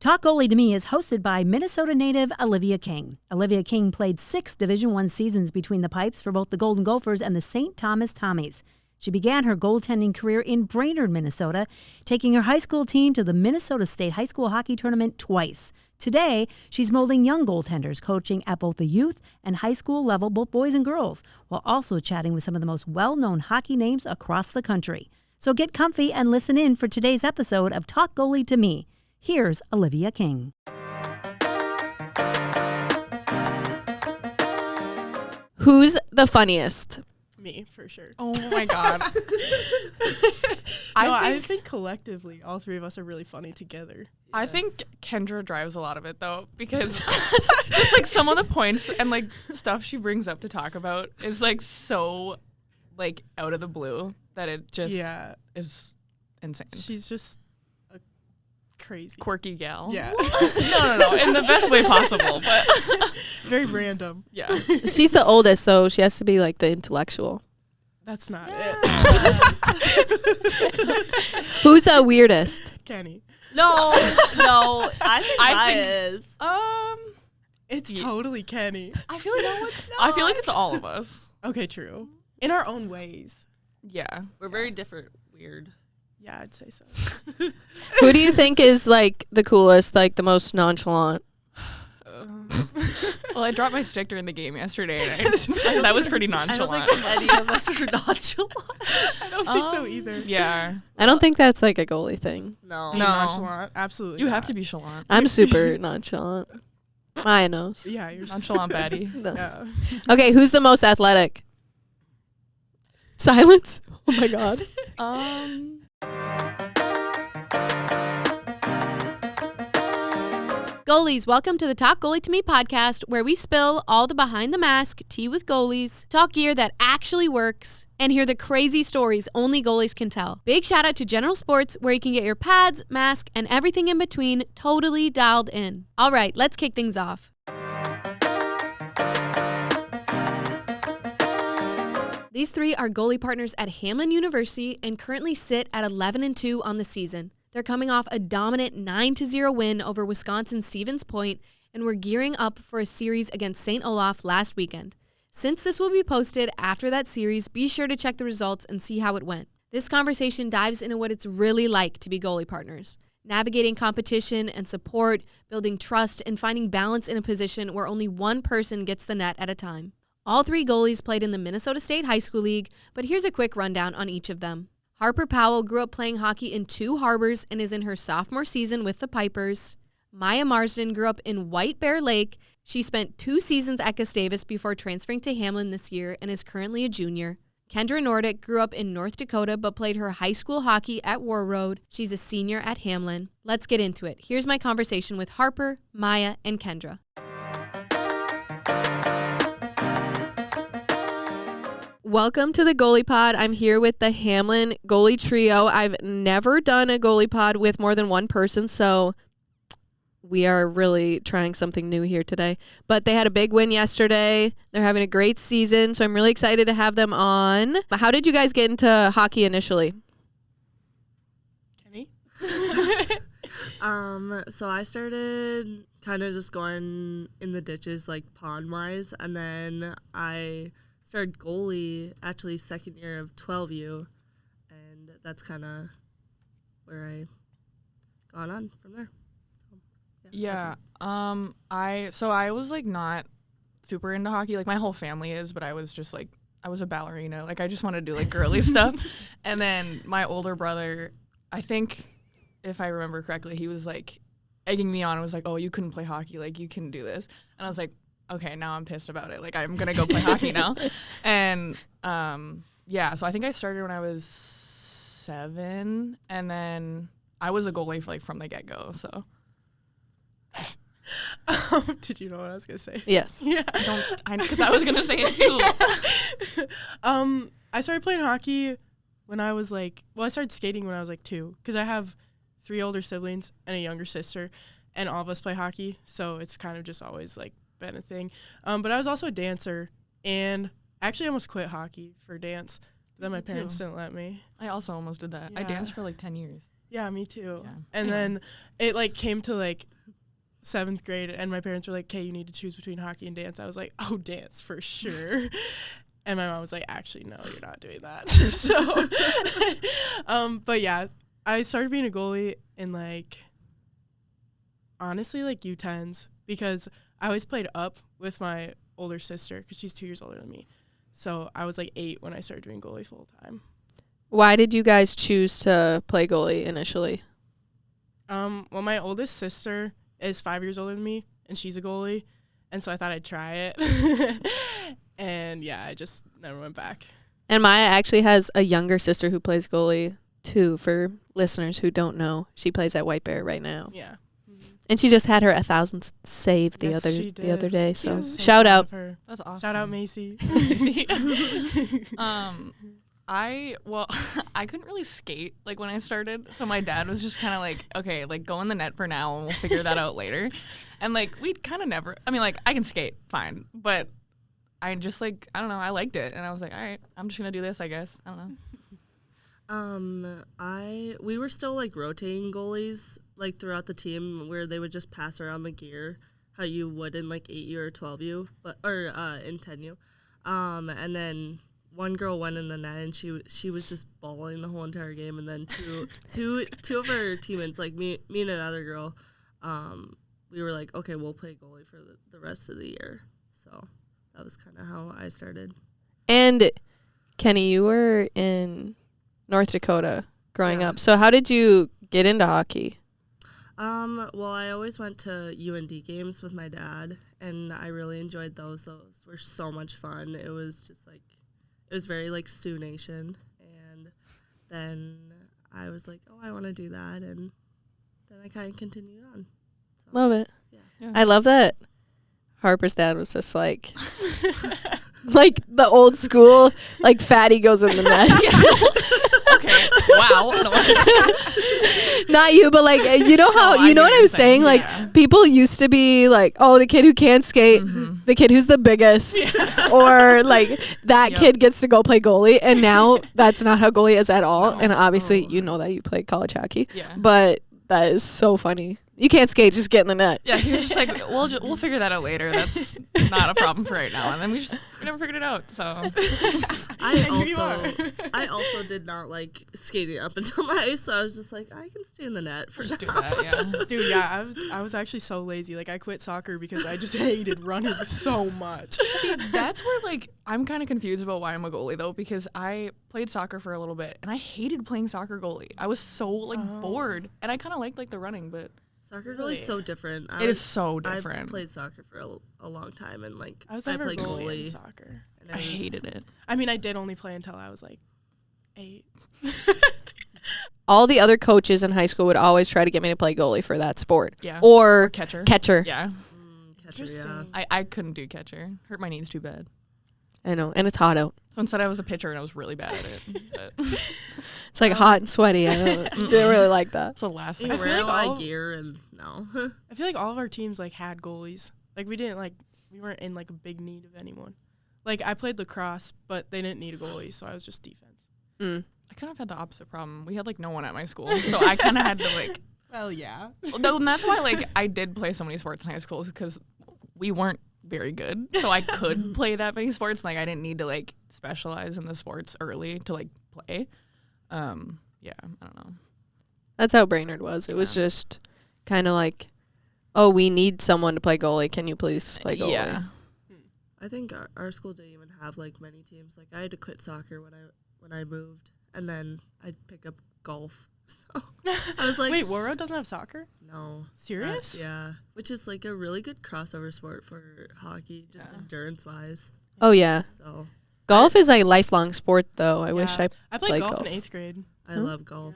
Talk Goalie to Me is hosted by Minnesota native Olivia King. Olivia King played 6 Division I seasons between the pipes for both the Golden Gophers and the St. Thomas Tommies. She began her goaltending career in Brainerd, Minnesota, taking her high school team to the Minnesota State High School Hockey Tournament twice. Today, she's molding young goaltenders, coaching at both the youth and high school level, both boys and girls, while also chatting with some of the most well-known hockey names across the country. So get comfy and listen in for today's episode of Talk Goalie to Me. Here's Olivia King. Who's the funniest? Me, for sure. Oh my God. I think collectively, all three of us are really funny together. I think Kendra drives a lot of it, though, because just, like, some of the points and, like, stuff she brings up to talk about is, like, so, like, out of the blue that it just is insane. She's just a crazy. Quirky gal. Yeah. No, in the best way possible, but very random. Yeah. She's the oldest, so she has to be, like, the intellectual. That's not it. Who's the weirdest? Kenny. No, I think Maya is. It's totally Kenny. I feel like it's all of us. Okay, true. In our own ways. Yeah. We're very different, weird. Yeah, I'd say so. Who do you think is, like, the coolest, like, the most nonchalant? Well, I dropped my stick during the game yesterday, and that was pretty nonchalant. I don't think any of us are nonchalant. I don't think so either. Yeah. I don't think that's, like, a goalie thing. No. Nonchalant, absolutely. You not. have to be chalant. I'm super nonchalant. Maya knows. Yeah, you're Nonchalant baddie. No. Yeah. Okay, who's the most athletic? Silence. Oh my God. Goalies, welcome to the Talk Goalie to Me podcast, where we spill all the behind the mask tea with goalies, talk gear that actually works, and hear the crazy stories only goalies can tell. Big shout out to General Sports, where you can get your pads, mask, and everything in between totally dialed in. All right, let's kick things off. These three are goalie partners at Hamline University and currently sit at 11-2 on the season. They're coming off a dominant 9-0 win over Wisconsin's Stevens Point, and we're gearing up for a series against St. Olaf last weekend. Since this will be posted after that series, be sure to check the results and see how it went. This conversation dives into what it's really like to be goalie partners, navigating competition and support, building trust, and finding balance in a position where only one person gets the net at a time. All three goalies played in the Minnesota State High School League, but here's a quick rundown on each of them. Harper Powell grew up playing hockey in Two Harbors and is in her sophomore season with the Pipers. Maya Marsden grew up in White Bear Lake. She spent 2 seasons at Gustavus before transferring to Hamline this year and is currently a junior. Kendra Nordic grew up in North Dakota but played her high school hockey at War Road. She's a senior at Hamline. Let's get into it. Here's my conversation with Harper, Maya, and Kendra. Welcome to the Goalie Pod. I'm here with the Hamline Goalie Trio. I've never done a Goalie Pod with more than one person, so we are really trying something new here today. But they had a big win yesterday. They're having a great season, so I'm really excited to have them on. How did you guys get into hockey initially? Kenny? So I started kind of just going in the ditches, like pond-wise, and then I started goalie actually second year of 12U, and that's kind of where I gone on from there. So I was like not super into hockey. Like my whole family is, but I was just like I was a ballerina. Like I just wanted to do like girly stuff. And then my older brother, I think if I remember correctly, he was like egging me on and was like, "Oh, you couldn't play hockey. Like you can do this." And I was like, okay, now I'm pissed about it. Like, I'm going to go play hockey now. And, so I think I started when I was 7, and then I was a goalie from the get-go, so. Did you know what I was going to say? Yes. Yeah. Because I was going to say it, too. I started playing hockey when I was, I started skating when I was, 2, because I have 3 older siblings and a younger sister, and all of us play hockey, so it's kind of just always, been a thing. But I was also a dancer, and I actually almost quit hockey for dance, but then my parents didn't let me. I also almost did that. Yeah. I danced for 10 years. Yeah, me too. Yeah. And then it like came to like 7th grade, and my parents were like, "Okay, you need to choose between hockey and dance." I was like, "Oh, dance for sure." And my mom was like, "Actually, no, you're not doing that." So, but yeah, I started being a goalie in like, honestly, like U10s, because I always played up with my older sister because she's 2 years older than me. So I was like 8 when I started doing goalie full time. Why did you guys choose to play goalie initially? Well, my oldest sister is 5 years older than me, and she's a goalie, and so I thought I'd try it. And yeah, I just never went back. And Maya actually has a younger sister who plays goalie too. For listeners who don't know, she plays at White Bear right now. Yeah. And she just had her 1,000th save the Yes, she other did. day. I So was so shout proud out. of her. That's awesome. Shout out Macy. I couldn't really skate like when I started, so my dad was just kind of like, okay, like go in the net for now and we'll figure that out later. And like we'd kind of never, I mean, like I can skate fine, but I just like, I don't know, I liked it, and I was like, all right, I'm just gonna do this, I guess. I don't know. We were still like rotating goalies like throughout the team, where they would just pass around the gear how you would in like 8U or 12U, in 10U. And then one girl went in the net, and she was just bawling the whole entire game. And then two of our teammates, like me and another girl, we were like, okay, we'll play goalie for the rest of the year. So that was kind of how I started. And Kenny, you were in North Dakota growing up. So how did you get into hockey? Well, I always went to UND games with my dad, and I really enjoyed those. Those were so much fun. It was just like, it was very like Sioux Nation. And then I was like, oh, I want to do that. And then I kind of continued on. So, Love it. Yeah. I love that Harper's dad was just like, like the old school, like fatty goes in the net. Okay. Wow. Not you, but like, you know how, No, I you know get what what I was you're saying? saying, Like, yeah. people used to be like, oh, the kid who can't skate, the kid who's the biggest, or like that Yep. kid gets to go play goalie. And now that's not how goalie is at all. No. And obviously, Oh. you know that you play college hockey, Yeah. but that is so funny. You can't skate, just get in the net. Yeah, he was just like, we'll figure that out later. That's not a problem for right now. And then we never figured it out. So I also did not like skating up until the ice, so I was just like, I can stay in the net for just do now. that. Yeah. Dude, yeah, I was actually so lazy. Like, I quit soccer because I just hated running so much. See, that's where like I'm kind of confused about why I'm a goalie though, because I played soccer for a little bit and I hated playing soccer goalie. I was so like bored, and I kind of liked like the running, but Soccer Really? goalie is so different. it is so I different. played soccer for a long time, and like I was never played goalie in soccer. and I hated it. I mean, I did only play until I was like 8. All the other coaches in high school would always try to get me to play goalie for that sport. Yeah. Or Catcher. catcher. Yeah. Catcher, yeah. Interesting. I couldn't do catcher. Hurt my knees too bad. I know. And it's hot out. So instead I was a pitcher, and I was really bad at it. But It's like hot and sweaty. I didn't really like that. that's the last You thing. I feel wear like all all- gear, and no. I feel like all of our teams like had goalies. Like, we weren't in like a big need of anyone. Like, I played lacrosse, but they didn't need a goalie, so I was just defense. I kind of had the opposite problem. We had like no one at my school, so I kind of had to like. Well, yeah. No, and that's why like I did play so many sports in high school, because we weren't very good, so I could play that many sports. Like I didn't need to like specialize in the sports early to like play. Yeah, I don't know. That's how Brainerd was. It was just kind of like, oh, we need someone to play goalie. Can you please play goalie? Yeah. I think our school didn't even have like many teams. Like I had to quit soccer when I moved, and then I'd pick up golf. So I was like, Wait, Warroad doesn't have soccer? no, Serious? yeah, which is like a really good crossover sport for hockey, just endurance wise. Oh, yeah. So Golf is a lifelong sport, though. I wish Yeah. I played played golf golf. in 8th grade. I love golf.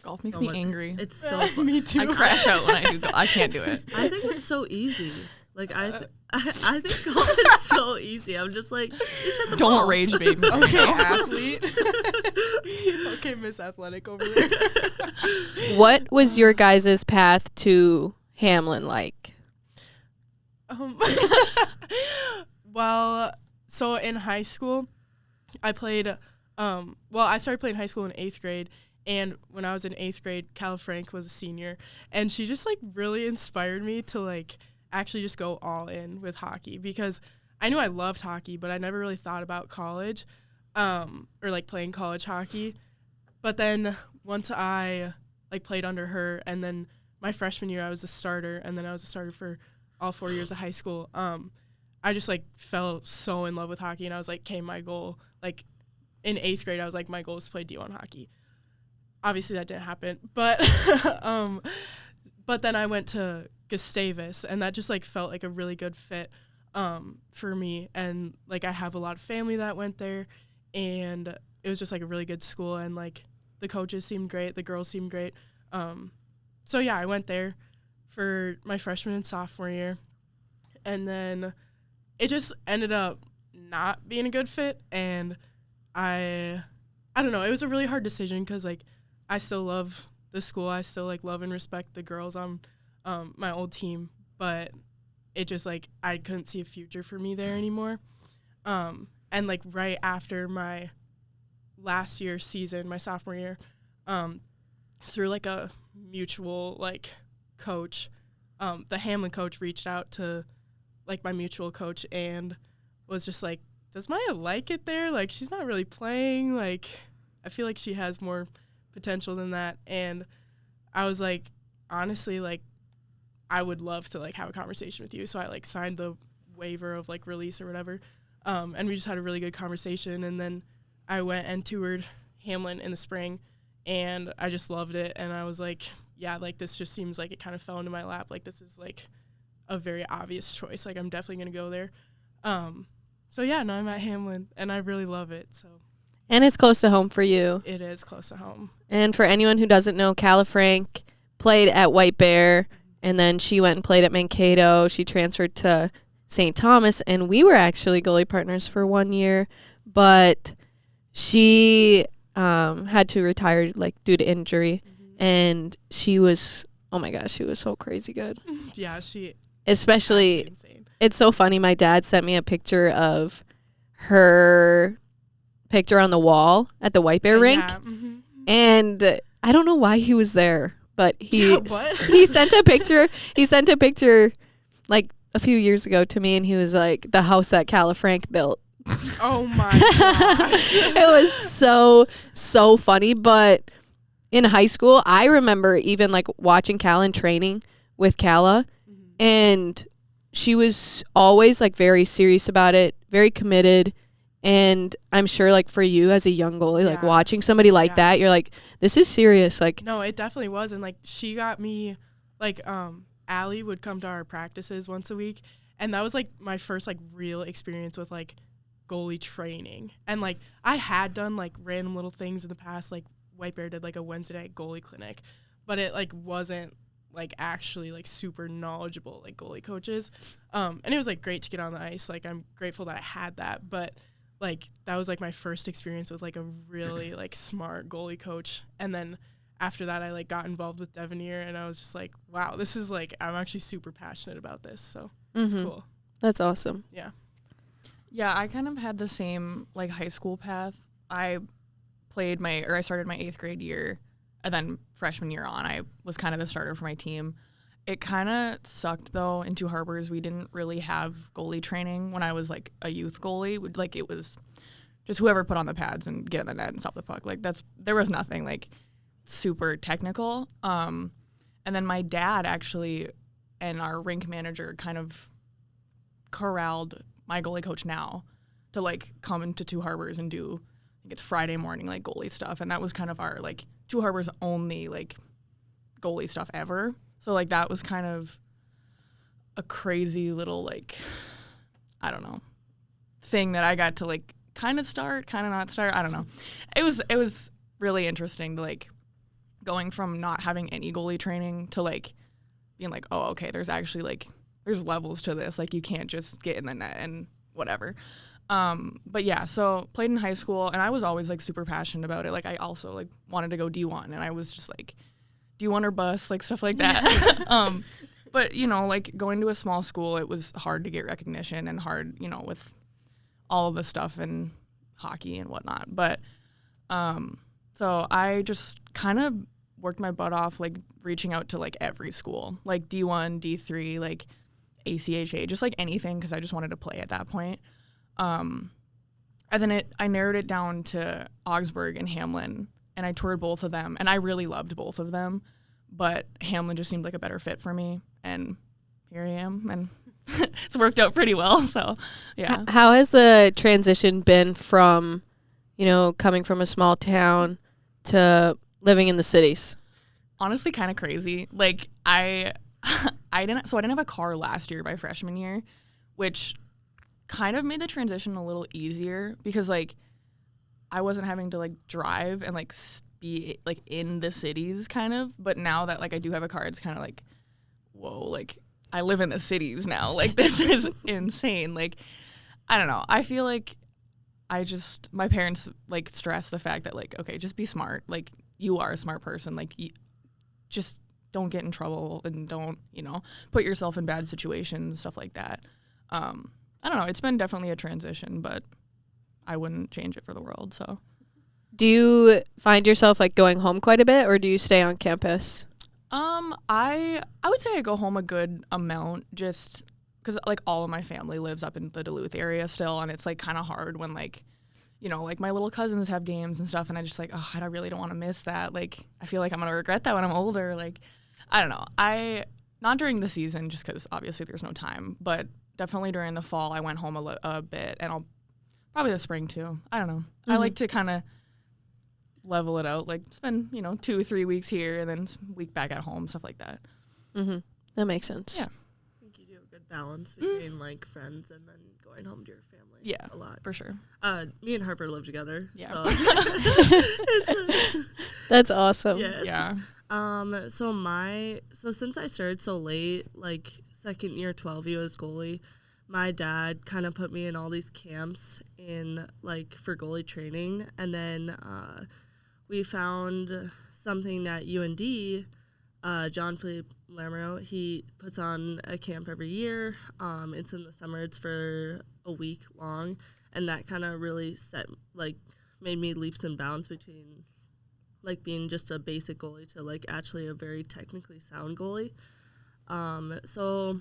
Golf makes So me much- angry. It's so fun. Me too. I crash out when I do golf. I can't do it. I think it's so easy. Like I think golf is so easy. I'm just like, you just hit the Don't ball. rage, baby. Okay, athlete. Okay, Miss Athletic over there. What was your guys' path to Hamline like? Well, so in high school, I played. I started playing high school in 8th grade, And when I was in 8th grade, Calla Frank was a senior, and she just like really inspired me to like actually just go all in with hockey, because I knew I loved hockey, but I never really thought about college or like playing college hockey. But then once I like played under her, and then my freshman year I was a starter, and then I was a starter for all 4 years of high school, I just like fell so in love with hockey, and I was like, okay, my goal, like in 8th grade, I was like, my goal is to play D1 hockey. Obviously that didn't happen, but but then I went to Gustavus, and that just like felt like a really good fit for me, and like I have a lot of family that went there, and it was just like a really good school, and like the coaches seemed great, the girls seemed great. So yeah, I went there for my freshman and sophomore year, and then it just ended up not being a good fit, and I don't know, it was a really hard decision, because like I still love the school, I still like love and respect the girls on my old team, but it just like I couldn't see a future for me there anymore. And like right after my last year's season, my sophomore year, through like a mutual like coach, the Hamline coach reached out to like my mutual coach and was just like, does Maya like it there? Like, she's not really playing. Like, I feel like she has more potential than that. And I was like, honestly, like, I would love to like have a conversation with you. So I like signed the waiver of like release or whatever. And we just had a really good conversation. And then I went and toured Hamline in the spring, and I just loved it. And I was like, yeah, like this just seems like it kind of fell into my lap. Like, this is like a very obvious choice. Like, I'm definitely going to go there. So yeah, now I'm at Hamline, and I really love it. So. And it's close to home for you. It is close to home. And for anyone who doesn't know, Calla Frank played at White Bear, and then she went and played at Mankato. She transferred to St. Thomas, and we were actually goalie partners for 1 year, but she had to retire like due to injury, and she was, oh my gosh, she was so crazy good. Yeah, especially insane. It's so funny. My dad sent me a picture of her picture on the wall at the White Bear rink, Mm-hmm. and I don't know why he was there, but he what? he sent a picture. He sent a picture like a few years ago to me, and he was like, the house that Calla Frank built. Oh my gosh. It was so funny. But in high school, I remember even like watching Calla in training with Calla, and she was always like very serious about it, very committed. And I'm sure like for you as a young goalie, like watching somebody like that, you're like, this is serious. Like, no, it definitely was. And like she got me, like Allie would come to our practices once a week, and that was like my first like real experience with like goalie training. And like I had done like random little things in the past, like White Bear did like a Wednesday night goalie clinic, but it like wasn't like actually like super knowledgeable like goalie coaches. And it was like great to get on the ice. Like, I'm grateful that I had that, but like that was like my first experience with like a really like smart goalie coach. And then after that, I like got involved with Devenir, and I was just like, wow, this is like, I'm actually super passionate about this. So it's cool. That's awesome. Yeah. Yeah, I kind of had the same like high school path. I started my 8th grade year, and then freshman year on, I was kind of the starter for my team. It kind of sucked, though. In Two Harbors, we didn't really have goalie training when I was, like, a youth goalie. Like, it was just whoever put on the pads and get in the net and stop the puck. Like, there was nothing, like, super technical. And then my dad, actually, and our rink manager kind of corralled my goalie coach now to, like, come into Two Harbors and do, I think it's Friday morning, like, goalie stuff. And that was kind of our, like, Two Harbors' only, like, goalie stuff ever. So, like, that was kind of a crazy little, like, I don't know, thing that I got to, like, kind of start, kind of not start. I don't know. It was really interesting to, like, going from not having any goalie training to, like, being like, oh, okay, there's actually, like, there's levels to this. Like, you can't just get in the net and whatever. But, yeah, so played in high school, and I was always, like, super passionate about it. Like, I also, like, wanted to go D1, and I was just, like, D1 or bust, like, stuff like that. But, you know, like, going to a small school, it was hard to get recognition and hard, you know, with all of the stuff and hockey and whatnot. But so I just kind of worked my butt off, like, reaching out to, like, every school, like, D1, D3, like, ACHA, just, like, anything, because I just wanted to play at that point. And then I narrowed it down to Augsburg and Hamline, and I toured both of them, and I really loved both of them, but Hamline just seemed like a better fit for me, and here I am, and it's worked out pretty well, so, yeah. How has the transition been from, you know, coming from a small town to living in the cities? Honestly, kind of crazy. Like, I didn't have a car last year, my freshman year, which kind of made the transition a little easier because, like, I wasn't having to, like, drive and, like, be, like, in the cities kind of. But now that, like, I do have a car, it's kind of like, whoa, like, I live in the cities now. Like, this is insane. Like, I don't know. I feel like my parents, like, stress the fact that, like, okay, just be smart. Like, you are a smart person. Like, just don't get in trouble and don't, you know, put yourself in bad situations, stuff like that. I don't know. It's been definitely a transition, but I wouldn't change it for the world. So, do you find yourself, like, going home quite a bit, or do you stay on campus? I would say I go home a good amount, just because, like, all of my family lives up in the Duluth area still, and it's, like, kind of hard when, like, you know, like, my little cousins have games and stuff, and I just, like, oh, I really don't want to miss that. Like, I feel like I'm gonna regret that when I'm older. Like, I don't know. Not during the season, just because obviously there's no time, but definitely during the fall, I went home a bit, and I'll probably the spring too. I don't know. Mm-hmm. I like to kind of level it out, like spend, you know, 2-3 weeks here and then a week back at home, stuff like that. Mm-hmm. That makes sense. Yeah. I think you do a good balance between like friends and then going home to your family. Yeah, a lot for sure. Me and Harper live together. Yeah. So. That's awesome. Yes. Yeah. So since I started so late, like second year 12U as goalie, my dad kind of put me in all these camps in like for goalie training, and then we found something at UND. John Philippe Lamoureux, he puts on a camp every year. It's in the summer. It's for a week long, and that kind of really made me leaps and bounds between like being just a basic goalie to like actually a very technically sound goalie. So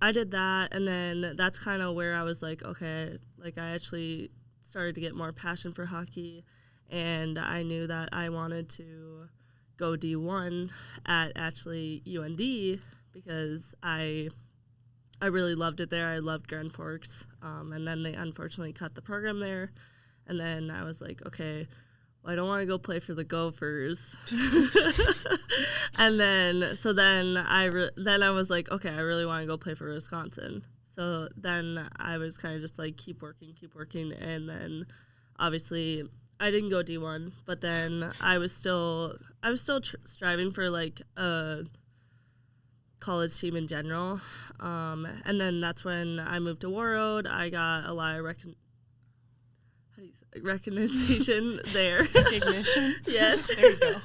I did that, and then that's kind of where I was like, okay, like I actually started to get more passion for hockey, and I knew that I wanted to go D1 at actually UND because I really loved it there. I loved Grand Forks, and then they unfortunately cut the program there, and then I was like, okay, well, I don't want to go play for the Gophers. And then I was like, okay, I really want to go play for Wisconsin. So then I was kind of just like keep working, and then obviously I didn't go D1, but then I was still striving for like a college team in general, and then that's when I moved to Warroad. I got a lot of recognition there. Recognition. Yes. There you go.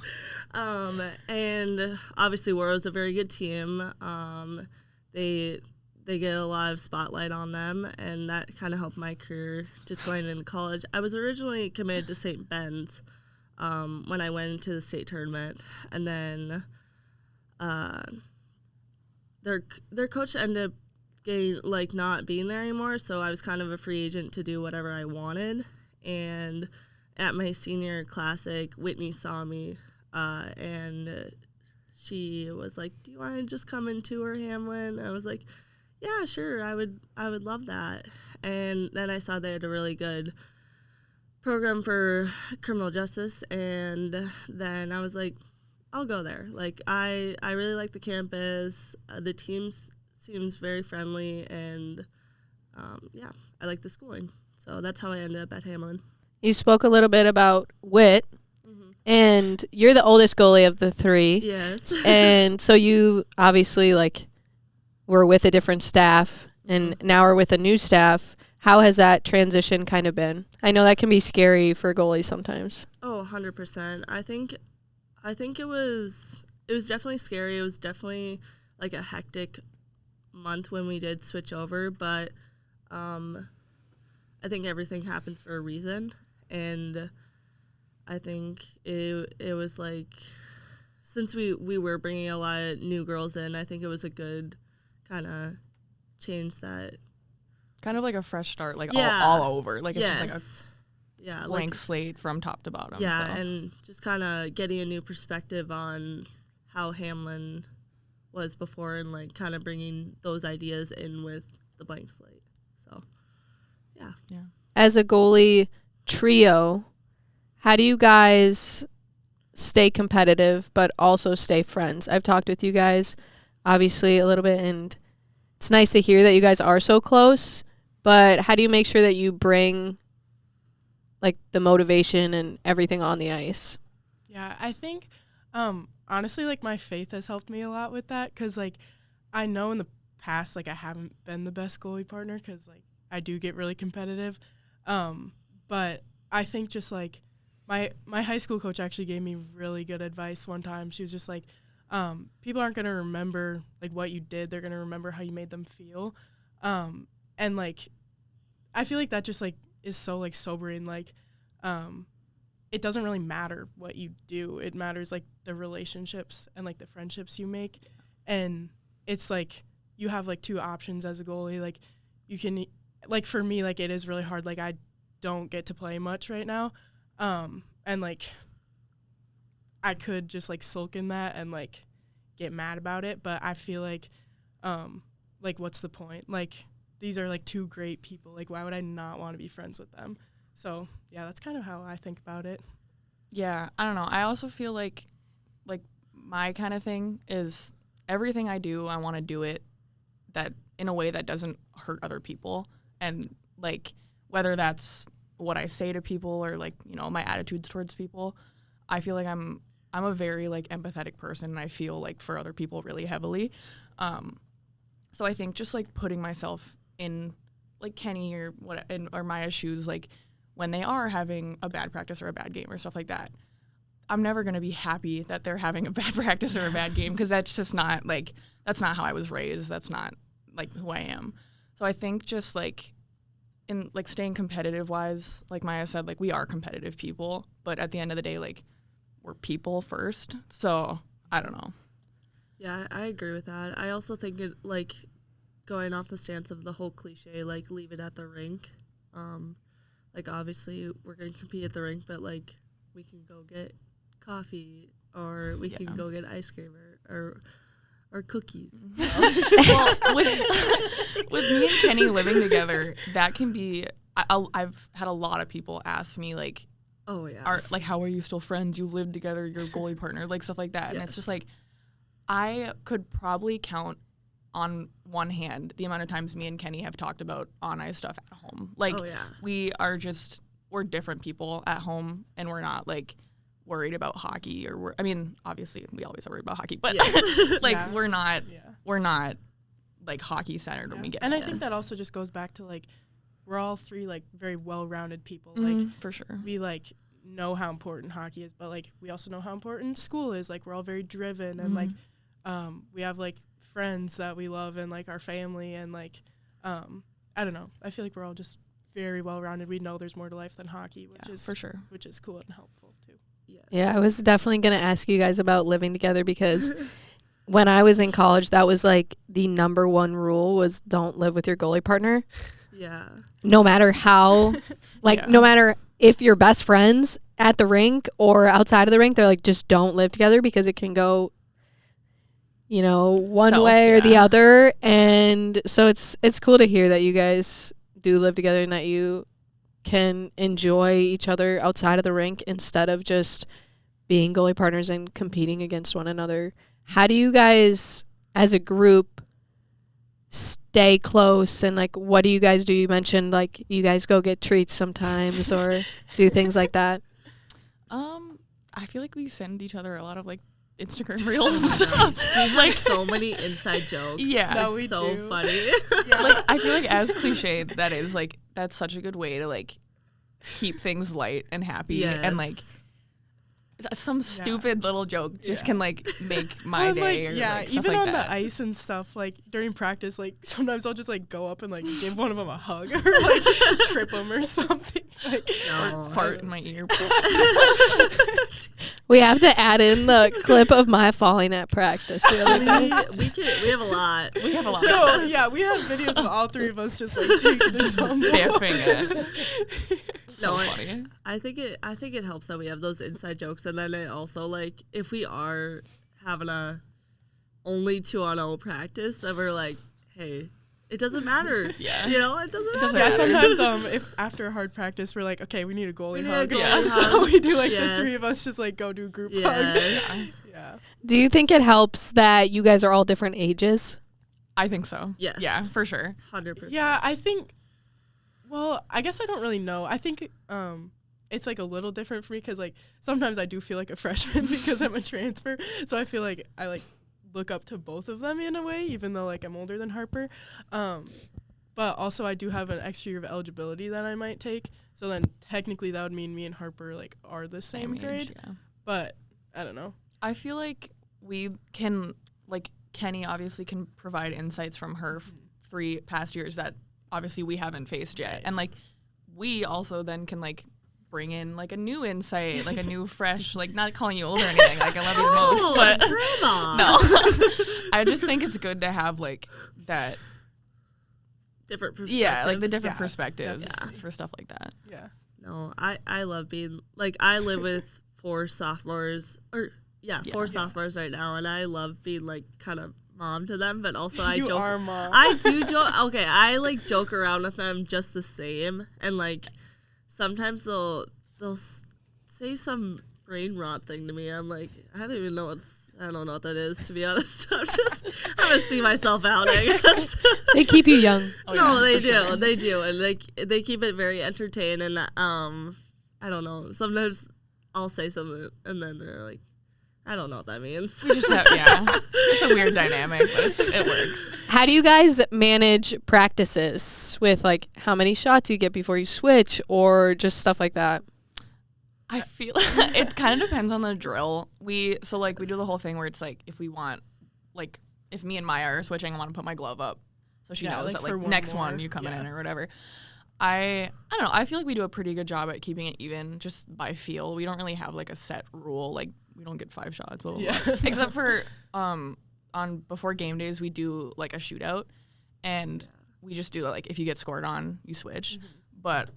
And obviously Warroad's a very good team. They get a lot of spotlight on them, and that kind of helped my career just going into college. I was originally committed to St. Ben's when I went into the state tournament, and then their coach ended up getting, like, not being there anymore, so I was kind of a free agent to do whatever I wanted. And at my senior classic, Whitney saw me, and she was like, "Do you want to just come and tour Hamline?" I was like, "Yeah, sure, I would love that." And then I saw they had a really good program for criminal justice, and then I was like, I'll go there. Like, I really like the campus. The team seems very friendly, and yeah, I like the schooling. So that's how I ended up at Hamline. You spoke a little bit about Whit, Mm-hmm. and you're the oldest goalie of the three. Yes. And so you obviously, like, were with a different staff, and now are with a new staff. How has that transition kind of been? I know that can be scary for goalies sometimes. Oh, 100%. I think it was definitely scary. It was definitely like a hectic month when we did switch over, but I think everything happens for a reason. And I think it was like, since we were bringing a lot of new girls in, I think it was a good kind of change that. Kind of like a fresh start, like Yeah. all over. Like it's Yes. just like Yeah, a blank slate from top to bottom. yeah, so. and just kind of getting a new perspective on how Hamline was before, and like kind of bringing those ideas in with the blank slate. So, yeah. As a goalie trio, how do you guys stay competitive but also stay friends? I've talked with you guys obviously a little bit, and it's nice to hear that you guys are so close, but how do you make sure that you bring like the motivation and everything on the ice? Yeah, I think honestly, like, my faith has helped me a lot with that, because like I know in the past, like, I haven't been the best goalie partner, because like I do get really competitive, but I think just like my high school coach actually gave me really good advice one time. She was just like, people aren't going to remember like what you did, they're going to remember how you made them feel, and like I feel like that just like is so like sobering. Like it doesn't really matter what you do, it matters like the relationships and like the friendships you make. And it's like you have like two options as a goalie. Like you can, like, for me, like, it is really hard, like I don't get to play much right now, and like I could just like sulk in that and like get mad about it, but I feel like what's the point? Like, these are like two great people, like why would I not want to be friends with them? So yeah, that's kind of how I think about it. Yeah, I don't know. I also feel like my kind of thing is everything I do, I want to do it that in a way that doesn't hurt other people. And like whether that's what I say to people or like, you know, my attitudes towards people, I feel like I'm a very like empathetic person, and I feel like for other people really heavily. So I think just like putting myself in like Kenny or or Maya's shoes, like when they are having a bad practice or a bad game or stuff like that, I'm never going to be happy that they're having a bad practice or a bad game, because that's just not like, that's not how I was raised. That's not like who I am. So I think just like in like staying competitive wise, like Maya said, like we are competitive people, but at the end of the day, like we're people first. So I don't know. Yeah, I agree with that. I also think it, like, going off the stance of the whole cliche, like, leave it at the rink. Like, obviously, we're going to compete at the rink, but, like, we can go get coffee, or we can go get ice cream, or cookies. Well, with me and Kenny living together, that can be, I've had a lot of people ask me, like, oh, yeah. How are you still friends? You live together, you're a goalie partner, like, stuff like that. Yes. And it's just, like, I could probably count on one hand the amount of times me and Kenny have talked about on-ice stuff at home. Like, oh, yeah. we're different people at home, and we're not, like, worried about hockey, or obviously we always are worried about hockey, but like we're not like hockey centered when we get and home. I think that also just goes back to like we're all three like very well-rounded people. Like, for sure, we like know how important hockey is, but like we also know how important school is. Like, we're all very driven, and like we have like friends that we love, and like our family, and like I don't know, I feel like we're all just very well-rounded. We know there's more to life than hockey, which is for sure, which is cool and helpful too. Yeah, I was definitely going to ask you guys about living together, because when I was in college, that was like the number one rule was don't live with your goalie partner. Yeah. No matter how, like, no matter if you're best friends at the rink or outside of the rink, they're like, just don't live together, because it can go, you know, one way or the other. And so it's cool to hear that you guys do live together, and that you can enjoy each other outside of the rink instead of just being goalie partners and competing against one another. How do you guys as a group stay close, and like what do you guys do? You mentioned like you guys go get treats sometimes or do things like that. I feel like we send each other a lot of like Instagram reels and stuff. We have like so many inside jokes. Yeah, no, it's so do. funny. Like, I feel like as cliche that is, like, that's such a good way to like keep things light and happy. Yes. And like some stupid little joke just can like make my Or, day. like, Or, like, stuff even like on that. the ice and stuff, like during practice, like sometimes I'll just like go up and like give one of them a hug or like trip them or something. Like, Or fart in my ear. We have to add in the clip of my falling at practice. The other day. We have a lot. We have a lot no, of yeah, we have videos of all three of us just like taking a tumble. biffing it. So No, funny. I think it helps that we have those inside jokes, and then it also like if we are having a only 2-on-0 practice, that we're like, hey, it doesn't matter. Yeah. You know, it doesn't matter. Yeah, sometimes if after a hard practice we're like, okay, we need a goalie We need hug. a goalie Yeah. hug. So we do like the Yes. three of us just like go do a group hug. Yes. Yeah. Do you think it helps that you guys are all different ages? I think so. Yes. Yeah, for sure. 100%. Yeah, I think. Well, I guess I don't really know. I think it's like a little different for me because like sometimes I do feel like a freshman because I'm a transfer. So I feel like I like look up to both of them in a way, even though like I'm older than Harper. But also I do have an extra year of eligibility that I might take. So then technically that would mean me and Harper like are the same grade. Age, yeah. But I don't know. I feel like we can, like, Kenny obviously can provide insights from her 3 past years that obviously we haven't faced yet. And, like, we also then can, like, bring in, like, a new insight, like, a new, fresh, like, not calling you old or anything. Like, I love you the most. But, grandma. no. I just think it's good to have, like, that, Different perspective. yeah, like, the different Yeah, perspectives definitely. for stuff like that. Yeah. No, I love being like I live with 4 sophomores or four sophomores right now, and I love being like kind of mom to them, but also I You joke. are mom. I do joke. Okay, I like joke around with them just the same, and like sometimes they'll say some brain rot thing to me. I'm like, I don't know what that is, to be honest. I'm gonna see myself out, I guess. They keep you young. Oh, No, yeah, they for do. sure. They do. And they keep it very entertaining. And I don't know. Sometimes I'll say something and then they're like, I don't know what that means. We just have, yeah. It's a weird dynamic, but it works. How do you guys manage practices with, like, how many shots you get before you switch or just stuff like that? I feel it kind of depends on the drill. We do the whole thing where it's like if we want, like if me and Maya are switching, I want to put my glove up so she knows like that for like one next more. one you coming Yeah. in or whatever. I don't know. I feel like we do a pretty good job at keeping it even just by feel. We don't really have like a set rule. Like we don't get 5 shots, blah, blah, blah. Yeah. Except for on before game days we do like a shootout, and we just do like if you get scored on, you switch. But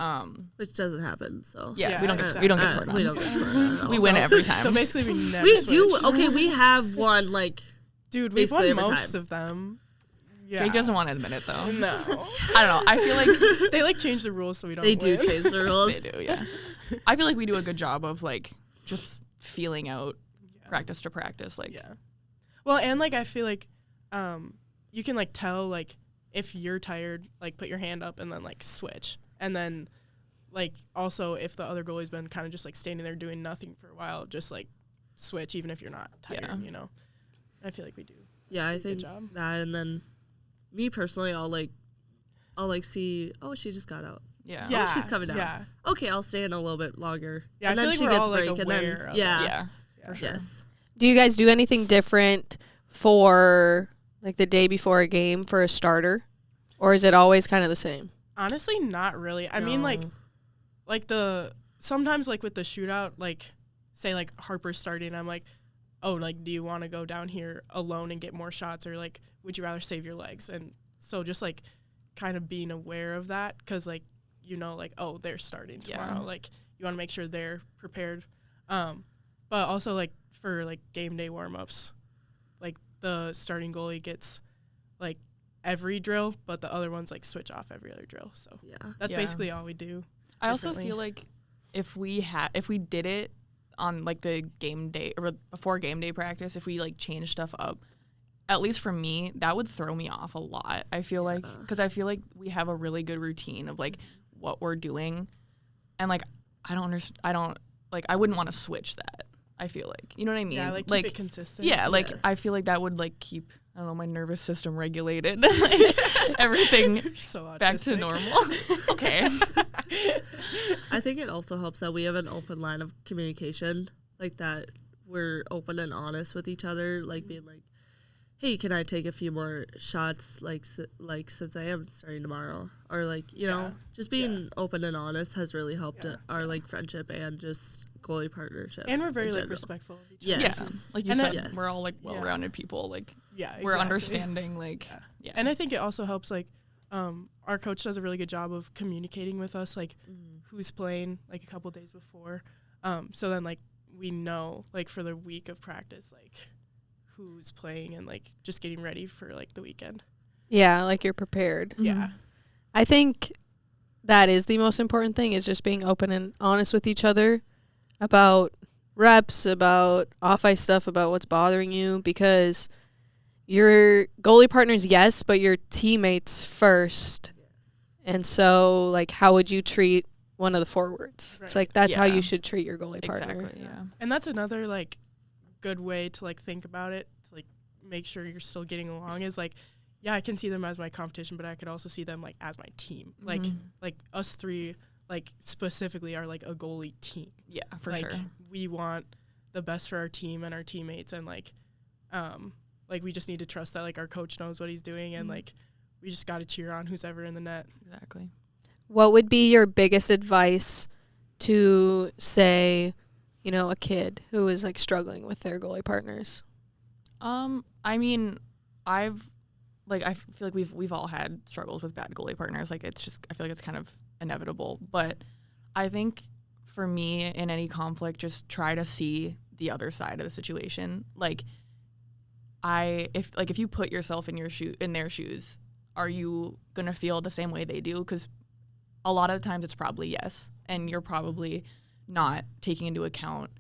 Which doesn't happen, so. yeah, we don't get exactly. scored on. We don't get scored on at all. We win every time. So basically we never We do. switch. Okay, we have won, like, Dude, we've basically won every most time. of them. Yeah. Jake doesn't want to admit it though. No. I don't know. I feel like They like change the rules so we don't they do win. change the rules. they do, yeah. I feel like we do a good job of like just feeling out practice to practice. Like, Yeah. Well, and like I feel like you can like tell like if you're tired, like put your hand up and then like switch. And then like also if the other goalie's been kind of just like standing there doing nothing for a while, just like switch even if you're not tired, Yeah. you know. I feel like we do. Yeah, I Good think job. that, and then me personally, I'll see, oh, she just got out. yeah, Yeah. she's coming down. Yeah. Okay, I'll stay in a little bit longer. Yeah, and I then feel she like we're gets all, like, break, and aware then of yeah, yeah, Yeah. for sure. yes. Do you guys do anything different for, like, the day before a game for a starter? Or is it always kind of the same? Honestly, not really. I mean, like sometimes like with the shootout, like say like Harper's starting, I'm like, oh, like do you want to go down here alone and get more shots, or like would you rather save your legs? And so just like kind of being aware of that, because like you know like oh they're starting tomorrow, Yeah. like you want to make sure they're prepared. But also like for like game day warm-ups, like the starting goalie gets like every drill, but the other ones like switch off every other drill. So Yeah. that's Yeah. basically all we do. I also differently. feel like if we did it on like the game day or before game day practice, if we like change stuff up, at least for me, that would throw me off a lot. I feel like because I feel like we have a really good routine of like what we're doing, and like I wouldn't want to switch that. I feel like, you know what I mean? Yeah, like keep it consistent. Yeah, like Yes. I feel like that would like keep, I don't know, my nervous system regulated, like everything So back to autistic. normal. Okay. I think it also helps that we have an open line of communication like that we're open and honest with each other, like being like, hey, can I take a few more shots, like since I am starting tomorrow, or like, you know, just being open and honest has really helped our like friendship and just goalie partnership. And we're very in like general. respectful of each other. Yes. Like you And said, yes. we're all like well-rounded people. Like we're exactly. understanding. Like And I think it also helps, like, our coach does a really good job of communicating with us, like, who's playing, like, a couple days before. So then, like, we know, like, for the week of practice, like, who's playing and, like, just getting ready for, like, the weekend. Yeah, like you're prepared. Yeah. I think that is the most important thing, is just being open and honest with each other about reps, about off-ice stuff, about what's bothering you, because your goalie partners, yes, but your teammates first. And so, like, how would you treat one of the forwards? Right. It's like, that's how Yeah. you should treat your goalie partner. exactly. Yeah. And that's another, like, good way to, like, think about it, to, like, make sure you're still getting along, is, like, yeah, I can see them as my competition, but I could also see them, like, as my team. Like us three, like, specifically are, like, a goalie team. Yeah, for like, sure. we want the best for our team and our teammates, and, like, we just need to trust that, like, our coach knows what he's doing, and, like, we just got to cheer on who's ever in the net. Exactly. What would be your biggest advice to, say, you know, a kid who is, like, struggling with their goalie partners? I mean, I feel like we've all had struggles with bad goalie partners. Like, it's just, I feel like it's kind of inevitable. But I think for me, in any conflict, just try to see the other side of the situation. Like, if you put yourself in their shoes, are you gonna feel the same way they do? Because a lot of the times it's probably yes, and you're probably not taking into account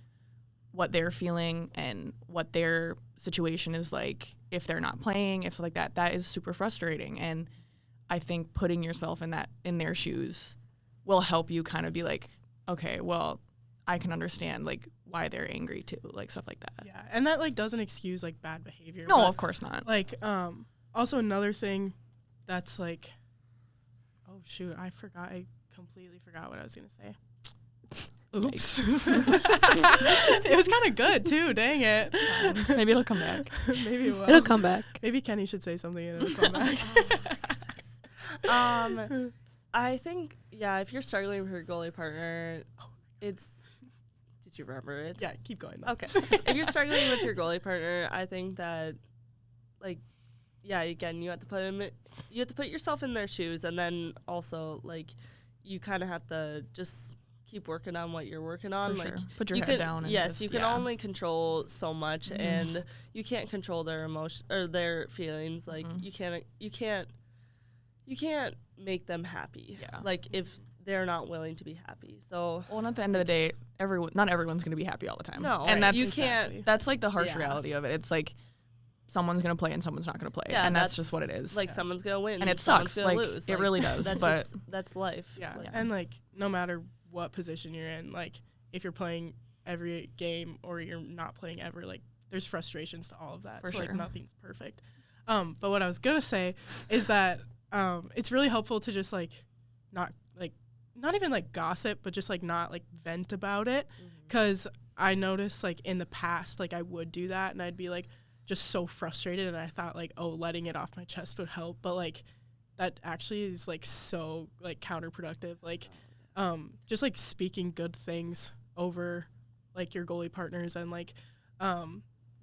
what they're feeling and what their situation is like if they're not playing, if stuff like that. That is super frustrating. And I think putting yourself in their shoes will help you kind of be like, okay, well, I can understand, like, why they're angry too, like, stuff like that. Yeah, and that, like, doesn't excuse, like, bad behavior. No, but, of course not. like, also another thing that's, like, oh, shoot, I completely forgot what I was going to say. Oops. It was kind of good, too. Dang it. Maybe it'll come back. Maybe it will. It'll come back. Maybe Kenny should say something and it'll come back. I think, if you're struggling with your goalie partner, it's... Did you remember it? Yeah, keep going, though. Okay. If you're struggling with your goalie partner, I think that, like, again, you have to put yourself in their shoes, and then also, like, you kind of have to just keep working on what you're working on. For like, sure. Put your head can, down. And yes, just, you can only control so much, and you can't control their emotion or their feelings. Like, you can't make them happy. Yeah. Like, if they're not willing to be happy. So, well, and at the end of the day, not everyone's going to be happy all the time. No, and right. that's You can't- That's like the harsh Yeah. reality of it. It's like someone's going to play and someone's not going to play, Yeah, and that's just what it is. like, someone's gonna win and it someone's sucks. gonna Like, lose. it really does. That's But that's life. Yeah. Like, And, like, no matter what position you're in, like, if you're playing every game or you're not playing ever, like, there's frustrations to all of that. For so, sure. like, nothing's perfect. But what I was going to say is that it's really helpful to just, like, not even, like, gossip, but just, like, not, like, vent about it. Because I noticed, like, in the past, like, I would do that, and I'd be, like, just so frustrated, and I thought, like, oh, letting it off my chest would help. But, like, that actually is, like, so, like, counterproductive. Like, just, like, speaking good things over, like, your goalie partners. And, like,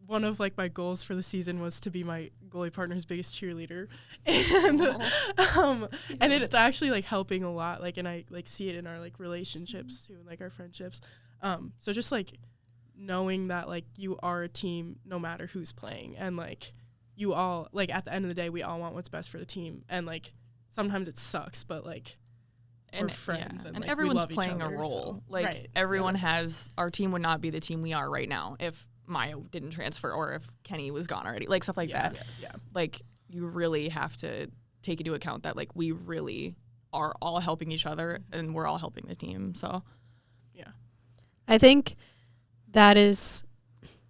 one of, like, my goals for the season was to be my goalie partner's biggest cheerleader. And it's actually, like, helping a lot. Like, and I, like, see it in our, like, relationships too, and, like, our friendships. So just, like, knowing that, like, you are a team no matter who's playing. And, like, you all, like, at the end of the day, we all want what's best for the team. And, like, sometimes it sucks, but, like, we're friends. And, like, everyone's we love each playing a other, role. so- Like, right. everyone Yes. has, our team would not be the team we are right now if Maya didn't transfer or if Kenny was gone already. Like, stuff like that. Yes. Yeah. Like, you really have to take into account that, like, we really are all helping each other and we're all helping the team. So, I think that is,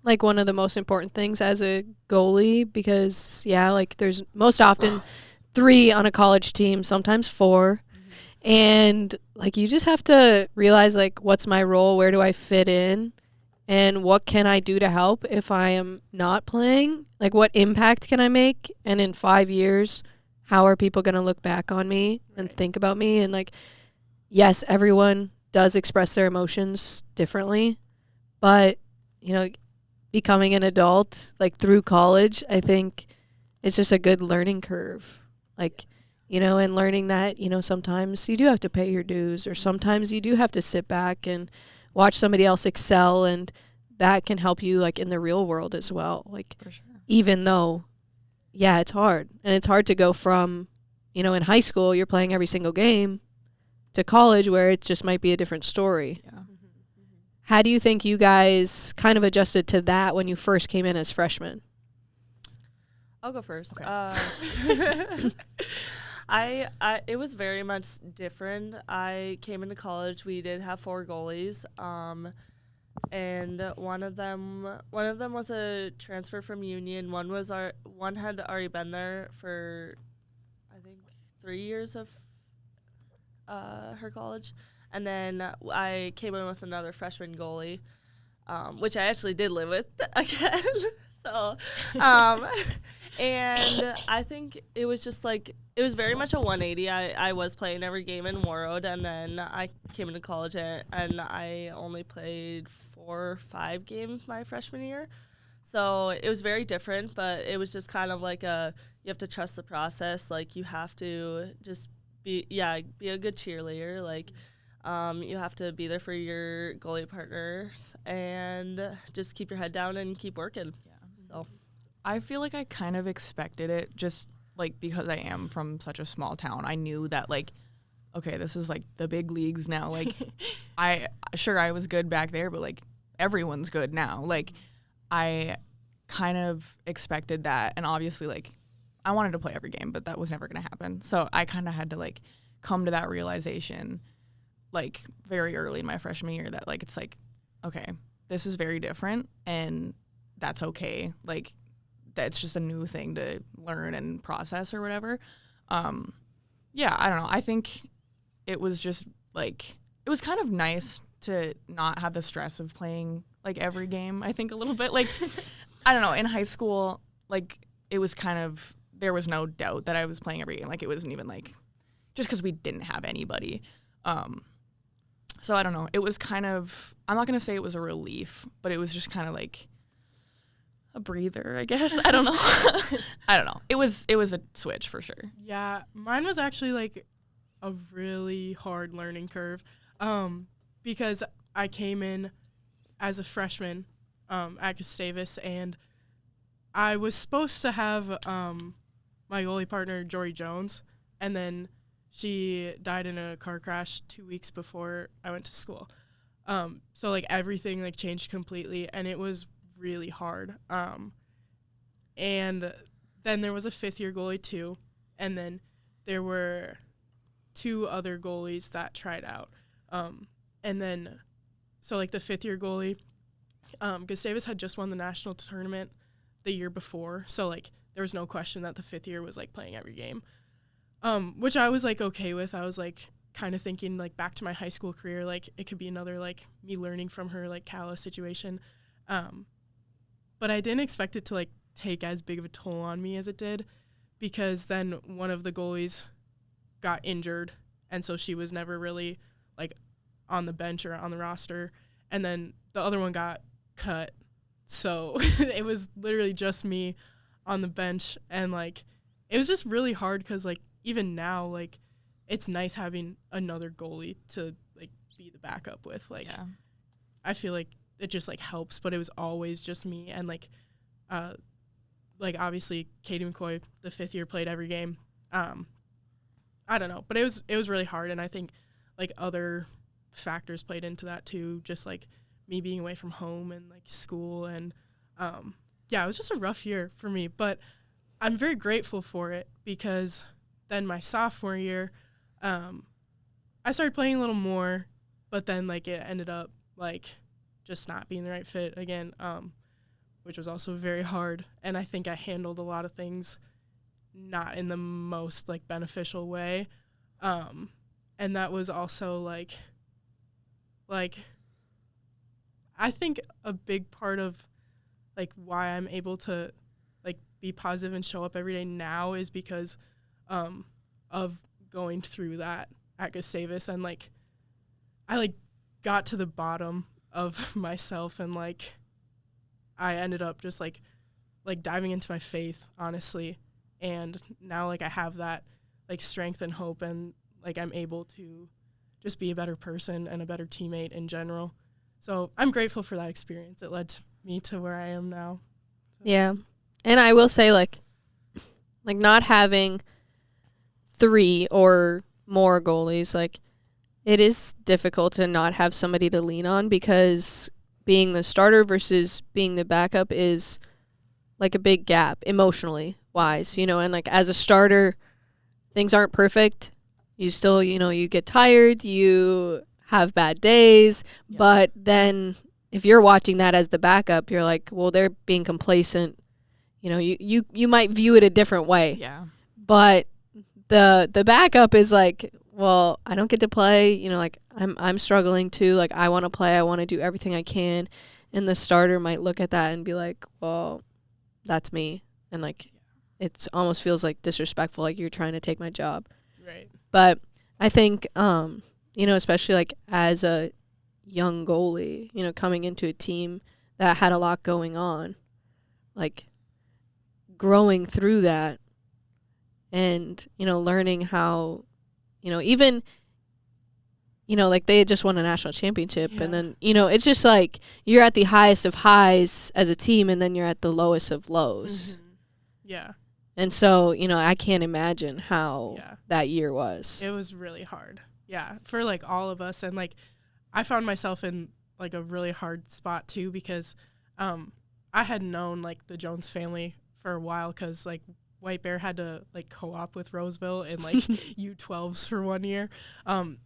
like, one of the most important things as a goalie, because, like, there's most often 3 on a college team, sometimes 4. And, like, you just have to realize, like, what's my role? Where do I fit in? and what can I do to help if I am not playing? Like, what impact can I make? And in 5 years, how are people going to look back on me and think about me? And, like, yes, everyone does express their emotions differently, but, you know, becoming an adult, like, through college, I think it's just a good learning curve. Like, you know, and learning that, you know, sometimes you do have to pay your dues, or sometimes you do have to sit back and watch somebody else excel, and that can help you, like, in the real world as well. Like, For sure. even though, yeah, it's hard. And it's hard to go from, you know, in high school, you're playing every single game, to college where it just might be a different story. Yeah. How do you think you guys kind of adjusted to that when you first came in as freshmen? I'll go first. Okay. It was very much different. I came into college. We did have 4 goalies, and one of them was a transfer from Union. One had already been there for, I think, 3 years of her college, and then I came in with another freshman goalie, which I actually did live with again. So, and I think it was just like, it was very much a 180. I was playing every game in Warroad, and then I came into college and I only played 4 or 5 games my freshman year. So it was very different, but it was just kind of like you have to trust the process. Like, you have to just be a good cheerleader. Like, you have to be there for your goalie partners and just keep your head down and keep working. So I feel like I kind of expected it, just like because I am from such a small town. I knew that, like, okay, this is like the big leagues now. Like, I was good back there, but like everyone's good now. Like, I kind of expected that, and obviously, like, I wanted to play every game, but that was never going to happen. So I kind of had to, like, come to that realization, like, very early in my freshman year, that, like, it's like, okay, this is very different, and that's okay. Like, that's just a new thing to learn and process or whatever. Yeah, I don't know. I think it was just, like, it was kind of nice to not have the stress of playing, like, every game, I think, a little bit. Like, I don't know, in high school, like, it was kind of, there was no doubt that I was playing every game. Like, it wasn't even, like, just because we didn't have anybody. So I don't know. It was kind of, I'm not going to say it was a relief, but it was just kind of like a breather, I guess. I don't know. I don't know. It was a switch for sure. Yeah, mine was actually like a really hard learning curve, because I came in as a freshman at Gustavus, and I was supposed to have my goalie partner, Jory Jones, and then she died in a car crash 2 weeks before I went to school. So like everything like changed completely, and it was really hard. And then there was a 5th-year goalie too, and then there were 2 other goalies that tried out. And then, so like the 5th-year goalie, Gustavus had just won the national tournament the year before, so like there was no question that the 5th year was like playing every game, which I was like okay with. I was like kind of thinking like back to my high school career, like it could be another like me learning from her like Calla situation. But I didn't expect it to like take as big of a toll on me as it did, because then one of the goalies got injured, and so she was never really like on the bench or on the roster, and then the other one got cut, so it was literally just me on the bench. And like it was just really hard, because like even now, like it's nice having another goalie to like be the backup with. Like, yeah. I feel like it just like helps, but it was always just me. And like obviously Katie McCoy, the 5th year, played every game. I don't know, but it was really hard, and I think like other factors played into that too, just like me being away from home and like school, and yeah, it was just a rough year for me, but I'm very grateful for it, because then my sophomore year, I started playing a little more, but then like it ended up like just not being the right fit again, which was also very hard. And I think I handled a lot of things not in the most like beneficial way. And that was also like I think a big part of like why I'm able to like be positive and show up every day now is because of going through that at Gustavus, and like I like got to the bottom of myself, and like I ended up just like diving into my faith, honestly, and now like I have that like strength and hope, and like I'm able to just be a better person and a better teammate in general. So I'm grateful for that experience. It led me to where I am now. So. Yeah. And I will say, like not having 3 or more goalies, like, it is difficult to not have somebody to lean on, because being the starter versus being the backup is, like, a big gap emotionally wise, you know, and, like, as a starter, things aren't perfect. You still, you know, you get tired, you have bad days, but then if you're watching that as the backup, you're like, well, they're being complacent. You know, you might view it a different way. Yeah. But the backup is like, well, I don't get to play, you know, like I'm struggling too. Like, I want to play, I want to do everything I can. And the starter might look at that and be like, well, that's me. And like, it almost feels like disrespectful, like you're trying to take my job. Right. But I think, you know, especially like as a young goalie, you know, coming into a team that had a lot going on, like growing through that and, you know, learning how, you know, even, you know, like they had just won a national championship, and then, you know, it's just like you're at the highest of highs as a team, and then you're at the lowest of lows. Mm-hmm. Yeah. And so, you know, I can't imagine how that year was. It was really hard. Yeah, for like all of us. And like I found myself in like a really hard spot too, because I had known like the Jones family for a while, because like White Bear had to like co-op with Roseville in like U12s for 1 year.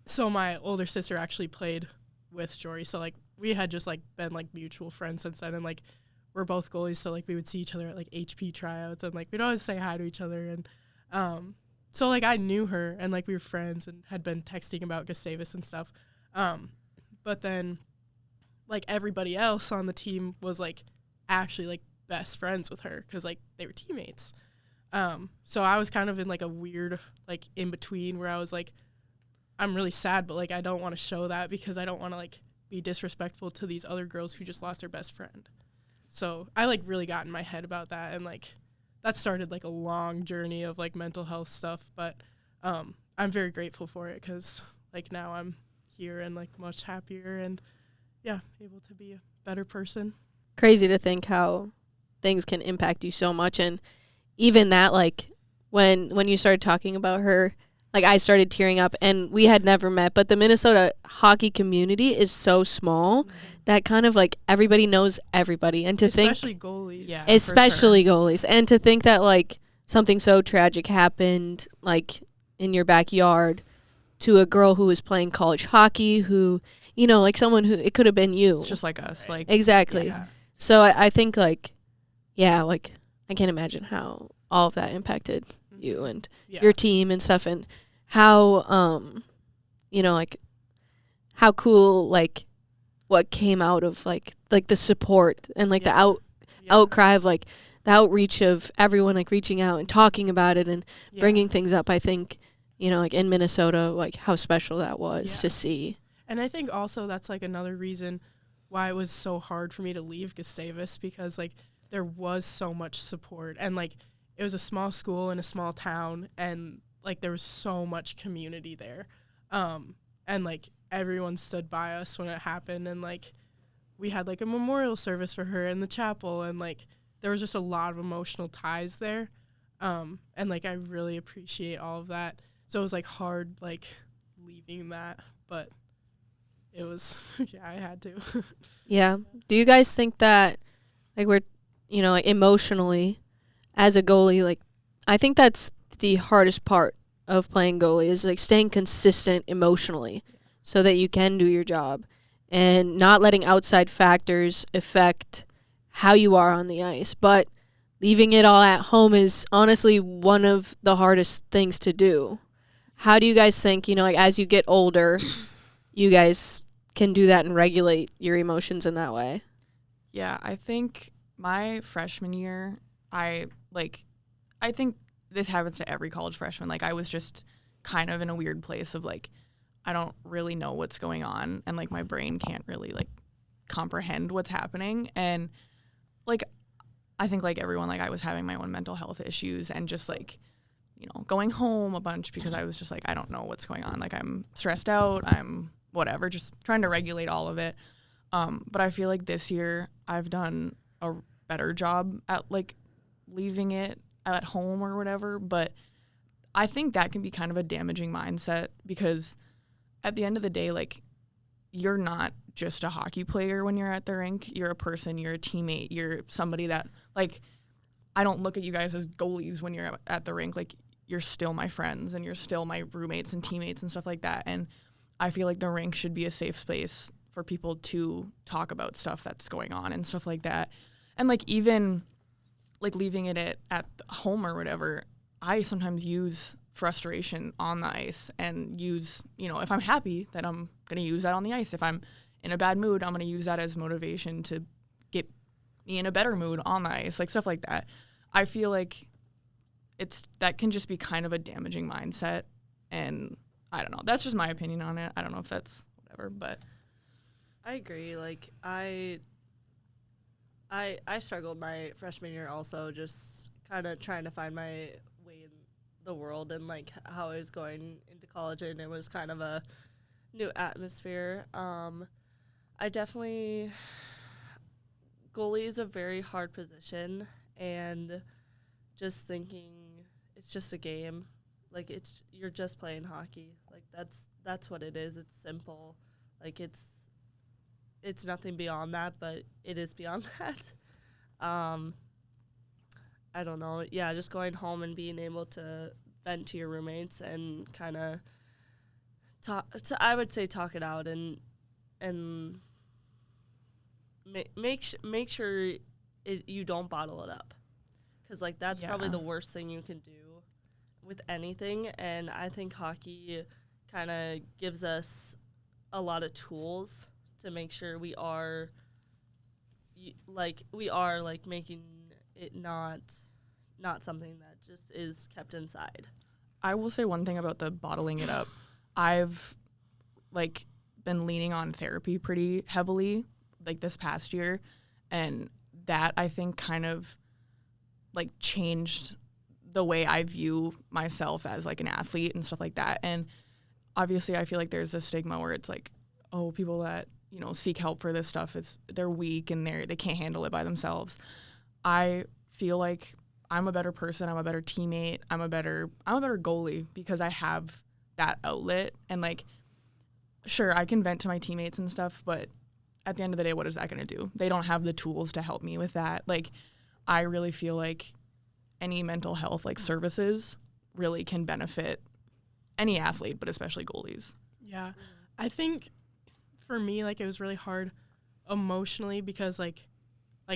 So my older sister actually played with Jory. So like we had just like been like mutual friends since then, and like we're both goalies, so like we would see each other at like HP tryouts, and like we'd always say hi to each other. And so like I knew her, and like we were friends and had been texting about Gustavus and stuff. But then like everybody else on the team was like actually like best friends with her, because like they were teammates. So I was kind of in like a weird like in between, where I was like, I'm really sad, but like I don't want to show that, because I don't want to like be disrespectful to these other girls who just lost their best friend. So I like really got in my head about that, and like that started like a long journey of like mental health stuff. But I'm very grateful for it, because like now I'm here and like much happier, and able to be a better person. Crazy to think how things can impact you so much. And even that, like when you started talking about her, like I started tearing up, and we had never met, but the Minnesota hockey community is so small that kind of like everybody knows everybody. And to especially think goalies. Yeah, especially goalies, and to think that like something so tragic happened like in your backyard to a girl who was playing college hockey, who, you know, like someone who, it could have been you. It's just like us. Like Exactly. Yeah. So I think like, yeah, like I can't imagine how all of that impacted you and your team and stuff, and how, you know, like how cool, like what came out of like the support and like the outcry of like the outreach of everyone like reaching out and talking about it and bringing things up. I think, you know, like in Minnesota, like how special that was to see. And I think also that's like another reason why it was so hard for me to leave Gustavus, because like there was so much support, and like it was a small school in a small town, and like there was so much community there. And like everyone stood by us when it happened, and like we had like a memorial service for her in the chapel, and like there was just a lot of emotional ties there. And like I really appreciate all of that. So it was like hard like leaving that, but it was I had to. Yeah. Do you guys think that like we're, you know, like emotionally as a goalie, like I think that's the hardest part of playing goalie is like staying consistent emotionally so that you can do your job and not letting outside factors affect how you are on the ice. But leaving it all at home is honestly one of the hardest things to do. How do you guys think, you know, like as you get older, you guys can do that and regulate your emotions in that way. Yeah, I think my freshman year, I think this happens to every college freshman. Like, I was just kind of in a weird place of, like, I don't really know what's going on, and, like, my brain can't really, like, comprehend what's happening. And, like, I think, like, everyone, like, I was having my own mental health issues and just, like, you know, going home a bunch because I was just like, I don't know what's going on. Like, I'm stressed out. I'm whatever, just trying to regulate all of it. But I feel like this year I've done a better job at, like, leaving it at home or whatever. But I think that can be kind of a damaging mindset because at the end of the day, like, you're not just a hockey player when you're at the rink. You're a person, you're a teammate, you're somebody that, like, I don't look at you guys as goalies when you're at the rink. Like, you're still my friends and you're still my roommates and teammates and stuff like that. And I feel like the rink should be a safe space for people to talk about stuff that's going on and stuff like that. And, like, even, like, leaving it at home or whatever, I sometimes use frustration on the ice and use, you know, if I'm happy, then I'm going to use that on the ice. If I'm in a bad mood, I'm going to use that as motivation to get me in a better mood on the ice, like, stuff like that. I feel like that can just be kind of a damaging mindset, and I don't know. That's just my opinion on it. I don't know if that's whatever, but I agree. Like, I struggled my freshman year also, just kind of trying to find my way in the world and, like, how I was going into college, and it was kind of a new atmosphere. I definitely, goalie is a very hard position, and just thinking it's just a game. Like, you're just playing hockey. Like, that's what it is. It's simple. Like, it's nothing beyond that, but it is beyond that. I don't know. Yeah, just going home and being able to vent to your roommates and kind of I would say talk it out and make sure you don't bottle it up. Because, like, that's probably the worst thing you can do with anything. And I think hockey kind of gives us a lot of tools to make sure we are making it not something that just is kept inside. I will say one thing about the bottling it up. I've, like, been leaning on therapy pretty heavily, like, this past year. And that, I think, kind of, like, changed the way I view myself as, like, an athlete and stuff like that. And obviously I feel like there's a stigma where it's like, oh, people that, you know, seek help for this stuff, they're weak and they can't handle it by themselves. I feel like I'm a better person, I'm a better teammate, I'm a better goalie because I have that outlet. And, like, sure, I can vent to my teammates and stuff, but at the end of the day, what is that going to do? They don't have the tools to help me with that. Like, I really feel like any mental health, like, services really can benefit any athlete, but especially goalies. Yeah. I think for me, like, it was really hard emotionally because, like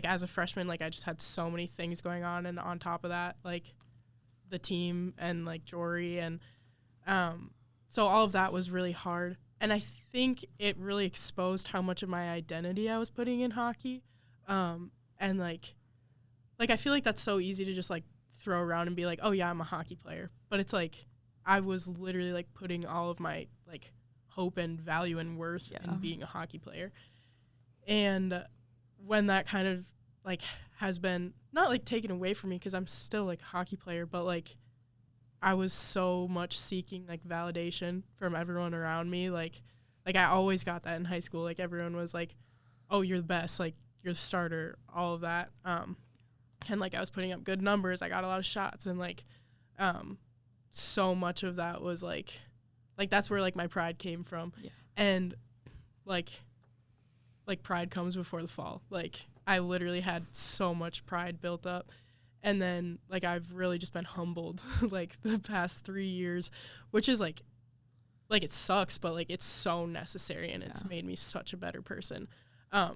as a freshman, like, I just had so many things going on, and on top of that, like, the team and, like, Jory, and so all of that was really hard. And I think it really exposed how much of my identity I was putting in hockey. And, like I feel like that's so easy to just, like, throw around and be like, oh, yeah, I'm a hockey player. But it's, like, I was literally, like, putting all of my, like, hope and value and worth in being a hockey player. And when that kind of, like, has been not, like, taken away from me because I'm still, like, a hockey player, but, like, I was so much seeking, like, validation from everyone around me. Like I always got that in high school. Like, everyone was like, oh, you're the best. Like, you're the starter, all of that. And, like, I was putting up good numbers. I got a lot of shots. And, like, so much of that was, like that's where, like, my pride came from. Yeah. And, like, pride comes before the fall. Like, I literally had so much pride built up. And then, like, I've really just been humbled, like, the past 3 years, which is, like, it sucks, but, like, it's so necessary, and it's made me such a better person. But,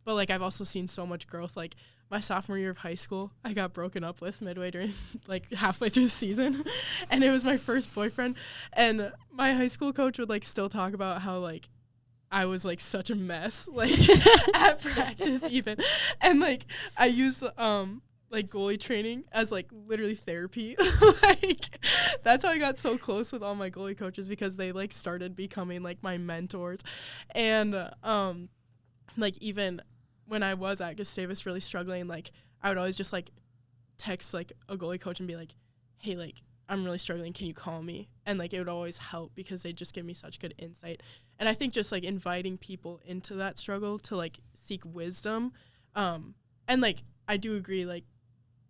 like, I've also seen so much growth. Like, my sophomore year of high school, I got broken up with midway during, like, halfway through the season, and it was my first boyfriend. And my high school coach would, like, still talk about how, like, I was like such a mess, like at practice even. And like I used like goalie training as like literally therapy. Like that's how I got so close with all my goalie coaches, because they like started becoming like my mentors. And like even when I was at Gustavus really struggling, like I would always just like text like a goalie coach and be like, hey, like I'm really struggling, can you call me? And like it would always help because they just give me such good insight. And I think just like inviting people into that struggle to like seek wisdom, and like I do agree, like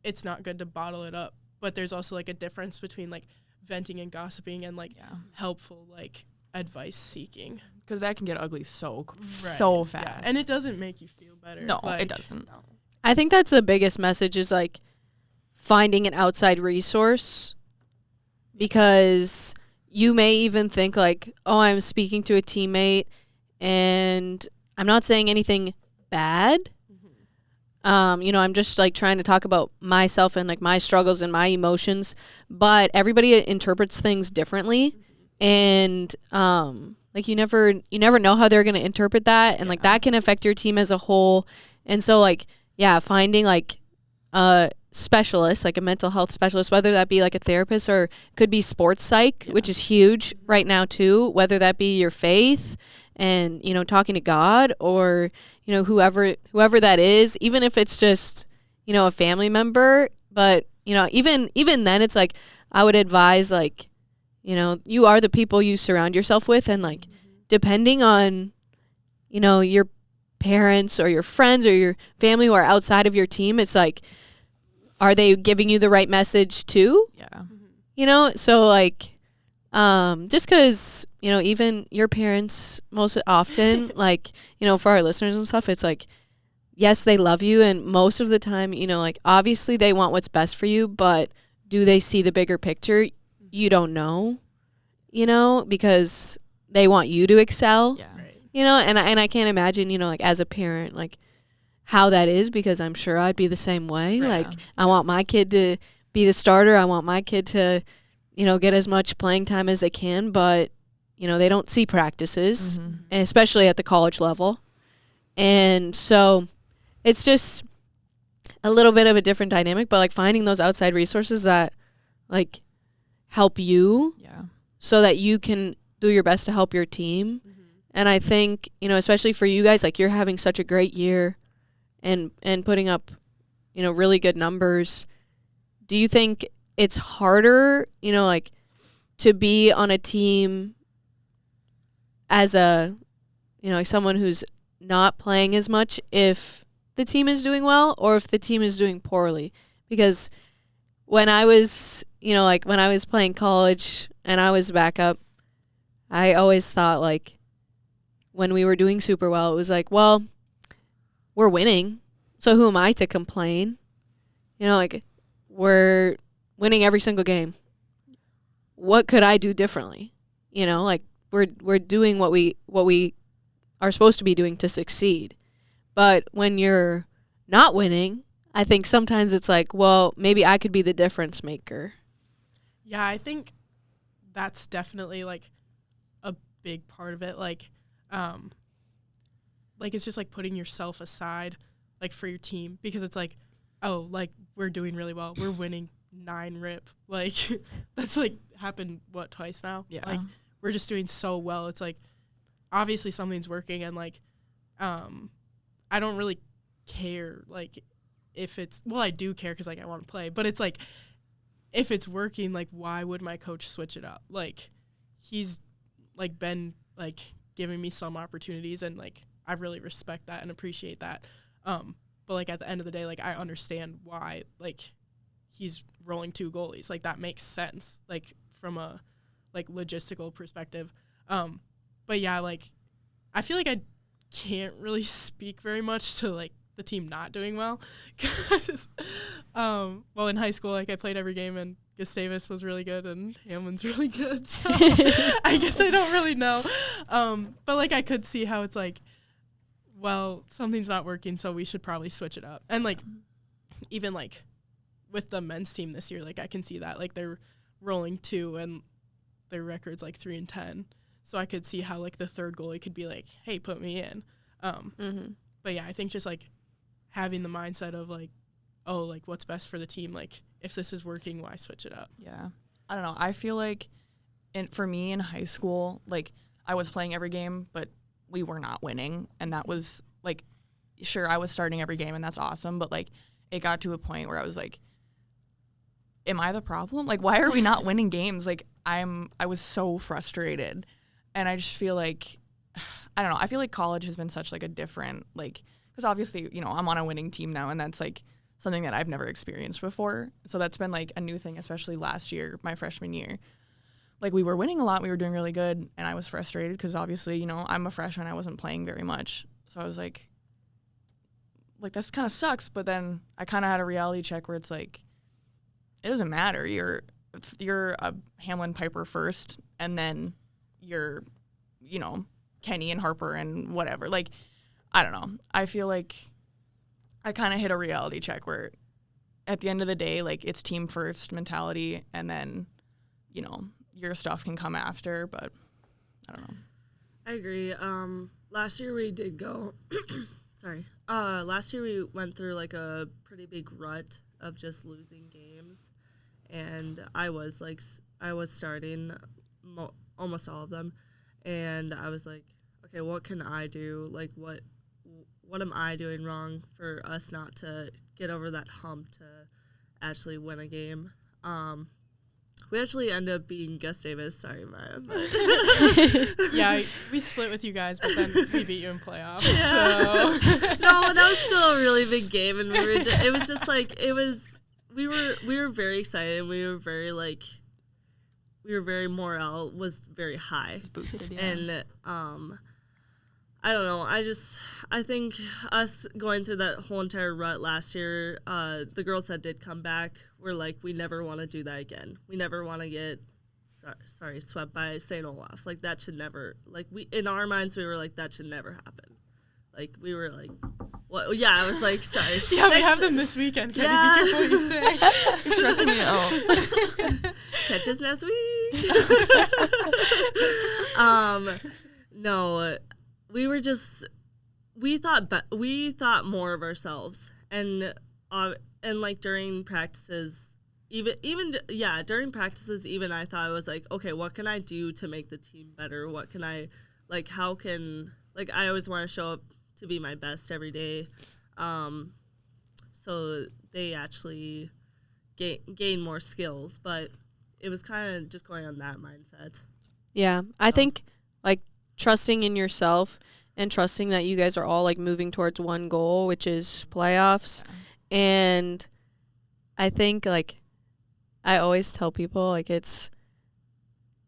it's not good to bottle it up, but there's also like a difference between like venting and gossiping and like helpful like advice seeking, because that can get ugly so fast. Yeah. And it doesn't make you feel better. No, like, it doesn't. No. I think that's the biggest message, is like finding an outside resource, because you may even think like, oh, I'm speaking to a teammate and I'm not saying anything bad. You know, I'm just like trying to talk about myself and like my struggles and my emotions, but everybody interprets things differently. And like you never know how they're going to interpret that, and like that can affect your team as a whole. And so like, yeah, finding like a specialist, like a mental health specialist, whether that be like a therapist or could be sports psych, which is huge right now too, whether that be your faith and, you know, talking to God, or, you know, whoever that is, even if it's just, you know, a family member. But, you know, even then it's like, I would advise, like, you know, you are the people you surround yourself with, and like depending on, you know, your parents or your friends or your family who are outside of your team, it's like, are they giving you the right message too? Yeah. You know, so like, just because, you know, even your parents most often, like, you know, for our listeners and stuff, it's like, yes, they love you, and most of the time, you know, like obviously they want what's best for you, but do they see the bigger picture? You don't know, you know, because they want you to excel. Yeah. You know, and I can't imagine, you know, like as a parent, like how that is, because I'm sure I'd be the same way. Yeah. Like I want my kid to be the starter. I want my kid to, you know, get as much playing time as they can, but, you know, they don't see practices, and especially at the college level. And so it's just a little bit of a different dynamic, but like finding those outside resources that like help you so that you can do your best to help your team. And I think, you know, especially for you guys, like you're having such a great year and putting up, you know, really good numbers. Do you think it's harder, you know, like to be on a team as a, you know, like someone who's not playing as much if the team is doing well or if the team is doing poorly? Because when I was, you know, like when I was playing college and I was backup, I always thought like when we were doing super well, it was like, well, we're winning, so who am I to complain? You know, like we're winning every single game. What could I do differently? You know, like we're doing what we are supposed to be doing to succeed. But when you're not winning, I think sometimes it's like, well, maybe I could be the difference maker. Yeah, I think that's definitely like a big part of it. Like it's just like putting yourself aside, like for your team, because it's like, oh, like we're doing really well, we're winning 9 rip, like that's like happened twice now. Yeah, like we're just doing so well. It's like obviously something's working, and like I don't really care like if it's, well, I do care because like I want to play, but it's like if it's working, like why would my coach switch it up? Like he's like been like giving me some opportunities, and like I really respect that and appreciate that. But like at the end of the day, like I understand why like he's rolling 2 goalies. Like that makes sense, like from a like logistical perspective. But yeah, like I feel like I can't really speak very much to like the team not doing well, because well, in high school, like I played every game, and Gustavus was really good and Hamline's really good, so I guess I don't really know. But like I could see how it's like, well, something's not working, so we should probably switch it up. And like even like with the men's team this year, like I can see that like they're rolling 2 and their record's like 3-10. so I could see how like the third goalie could be like, hey, put me in. But yeah, I think just like having the mindset of like, oh, like what's best for the team, like if this is working, why switch it up? Yeah, I don't know. I feel like for me in high school, like I was playing every game, but we were not winning, and that was like, sure, I was starting every game, and that's awesome, but like it got to a point where I was like, am I the problem? Like, why are we not winning games? Like, I was so frustrated, and I just feel like, I don't know, I feel like college has been such like a different, like, because obviously, you know, I'm on a winning team now, and that's like something that I've never experienced before, so that's been like a new thing, especially last year, my freshman year. Like, we were winning a lot, we were doing really good, and I was frustrated because obviously, you know, I'm a freshman, I wasn't playing very much, so I was like this kind of sucks, but then I kind of had a reality check where it's like, it doesn't matter. You're a Hamline Piper first, and then you're, you know, Kenny and Harper and whatever. Like, I don't know. I feel like I kind of hit a reality check where at the end of the day, like, it's team first mentality, and then, you know, your stuff can come after, but I don't know. I agree. Last year we did go sorry. Last year we went through like a pretty big rut of just losing games, and I was starting almost all of them, and I was like, okay, what can I do? Like, what am I doing wrong for us not to get over that hump to actually win a game? We actually ended up beating Gus Davis. Sorry, Maya. Yeah, we split with you guys, but then we beat you in playoffs. Yeah. So No, that was still a really big game, and it was just like we were very excited. We were very morale was very high, Boosted, yeah. and I don't know. I think us going through that whole entire rut last year, the girls that did come back were like, we never want to do that again. We never want to get, swept by St. Olaf. Like, that should never, like, in our minds, we were like, that should never happen. Like, we were like, well, yeah, I was like, sorry. yeah, we have them this weekend. Can you be careful what you say? You're stressing me out. Catch us next week. No, we thought more of ourselves, and like during practices, during practices, even I thought I was like, okay, what can I do to make the team better? What can I, like, how can, like, I always want to show up to be my best every day, so they actually gain more skills, but it was kind of just going on that mindset. Yeah, I think like trusting in yourself and trusting that you guys are all like moving towards one goal, which is playoffs. Yeah. And I think like I always tell people like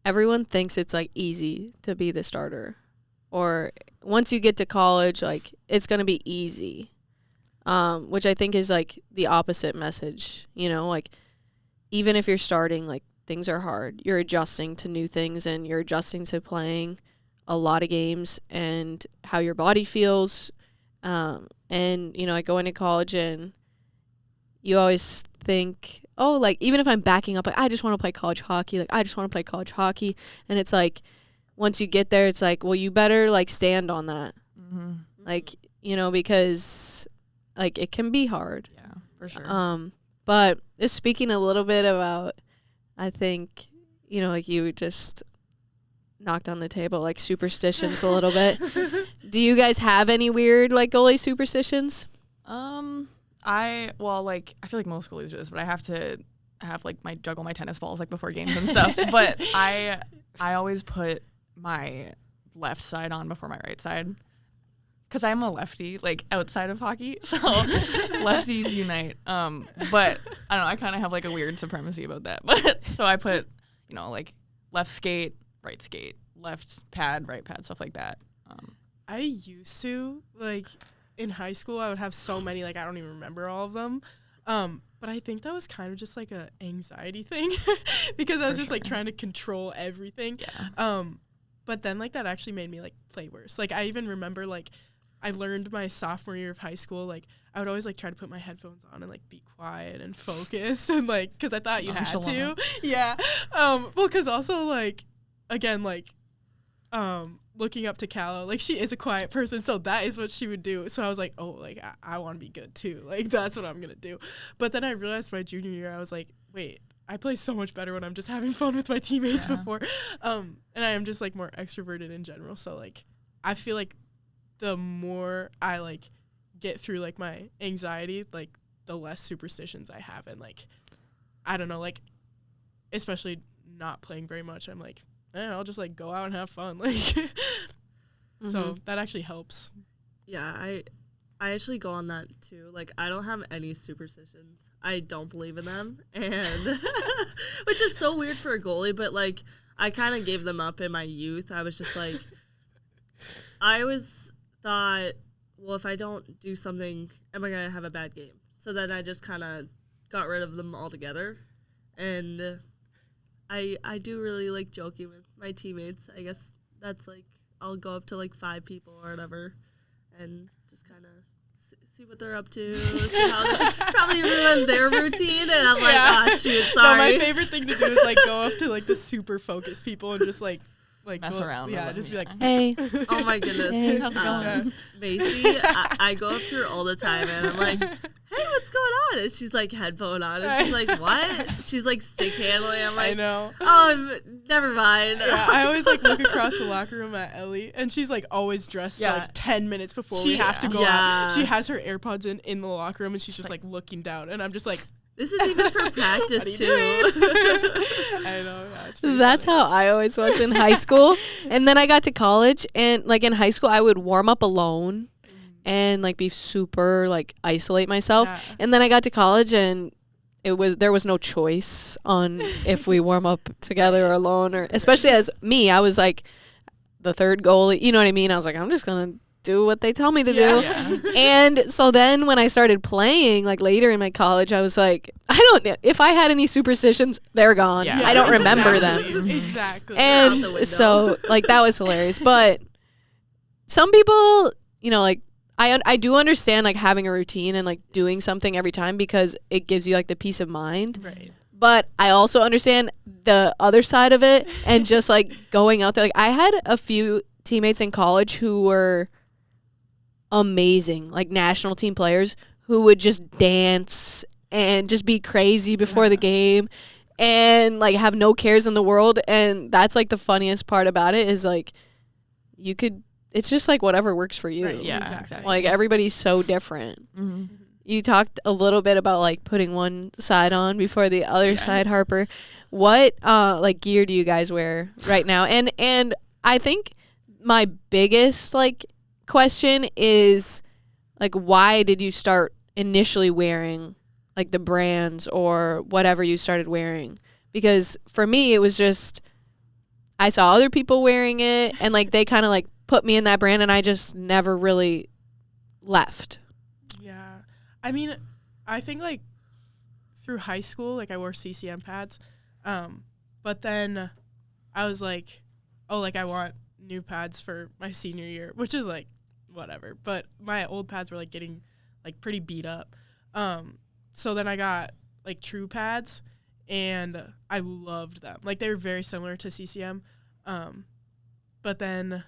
everyone thinks it's like easy to be the starter, or once you get to college, like it's going to be easy. Which I think is like the opposite message, you know, like even if you're starting, like things are hard. You're adjusting to new things, and you're adjusting to playing a lot of games and how your body feels. And, you know, I go into college and you always think, oh, like even if I'm backing up, like I just want to play college hockey. Like I just want to play college hockey. And it's like once you get there, it's like, well, you better like stand on that. Mm-hmm. Like, you know, because like it can be hard. Yeah, for sure. But just speaking a little bit about, I think, you know, like you just knocked on the table, like superstitions a little bit. Do you guys have any weird like goalie superstitions? I feel like most goalies do this, but I have to juggle my tennis balls like before games and stuff. But I always put my left side on before my right side. Because I'm a lefty, like, outside of hockey, so lefties unite. But I don't know, I kind of have, like, a weird supremacy about that. But so I put, you know, like, left skate, left pad, right pad, stuff like that. I used to, like, in high school, I would have so many, like, I don't even remember all of them. But I think that was kind of just, like, a anxiety thing because I was just, like, trying to control everything. Yeah. But then, like, that actually made me, like, play worse. Like, I even remember, like, I learned my sophomore year of high school, like, I would always, like, try to put my headphones on and, like, be quiet and focus and, like, because I thought you had to. Yeah. Well, because also, like, again, like, looking up to Callow. Like, she is a quiet person, so that is what she would do. So I was like, oh, like, I want to be good too. Like, that's what I'm going to do. But then I realized my junior year, I was like, wait, I play so much better when I'm just having fun with my teammates before. And I am just, like, more extroverted in general. So, like, I feel like the more I, like, get through, like, my anxiety, like, the less superstitions I have. And, like, I don't know, like, especially not playing very much, I'm like, I'll just, like, go out and have fun. Like, so that actually helps. Yeah, I actually go on that, too. Like, I don't have any superstitions. I don't believe in them, and which is so weird for a goalie, but, like, I kind of gave them up in my youth. I was just, like, I always thought, well, if I don't do something, am I going to have a bad game? So then I just kind of got rid of them altogether, and I do really like joking with my teammates. I guess that's, like, I'll go up to, like, 5 people or whatever and just kind of see what they're up to, see how probably ruin their routine, and I'm like, oh, shoot, sorry. No, my favorite thing to do is, like, go up to, like, the super focused people and just, like mess around. Yeah, just be like, hey. Oh, my goodness. Hey, how's it going? Macy, I go up to her all the time, and I'm like, hey, what's going on? And she's like headphone on, and she's like, what? She's like stick handling. I'm like, I know. Oh, never mind. Yeah, I always like look across the locker room at Ellie, and she's like always dressed like 10 minutes before we have to go out. She has her AirPods in the locker room, and she's just like looking down, and I'm just like, this is even for practice too. I know. Yeah, That's how I always was in high school. And then I got to college, and like in high school, I would warm up alone and like be super like isolate myself. Yeah. And then I got to college, and there was no choice on if we warm up together or alone, or especially as me, I was like the third goalie. You know what I mean? I was like, I'm just gonna do what they tell me to do. Yeah. And so then when I started playing like later in my college, I was like, I don't know if I had any superstitions, they're gone. Yeah. I don't remember Exactly. them. Exactly. And so like that was hilarious. But some people, you know, like I do understand like having a routine and like doing something every time because it gives you like the peace of mind. Right. But I also understand the other side of it and just like going out there. Like I had a few teammates in college who were amazing, like national team players who would just dance and just be crazy before the game and like have no cares in the world. And that's like the funniest part about it is like it's just like whatever works for you. Right, Yeah, exactly. Like everybody's so different. Mm-hmm. You talked a little bit about like putting one side on before the other side, Harper. What like gear do you guys wear right now? And I think my biggest like question is like why did you start initially wearing like the brands or whatever you started wearing? Because for me it was just I saw other people wearing it and like they kind of like put me in that brand and I just never really left. Yeah. I mean, I think like through high school, like I wore CCM pads. But then I was like, oh, like I want new pads for my senior year, which is like whatever. But my old pads were like getting like pretty beat up. So then I got like true pads and I loved them. Like they were very similar to CCM. But then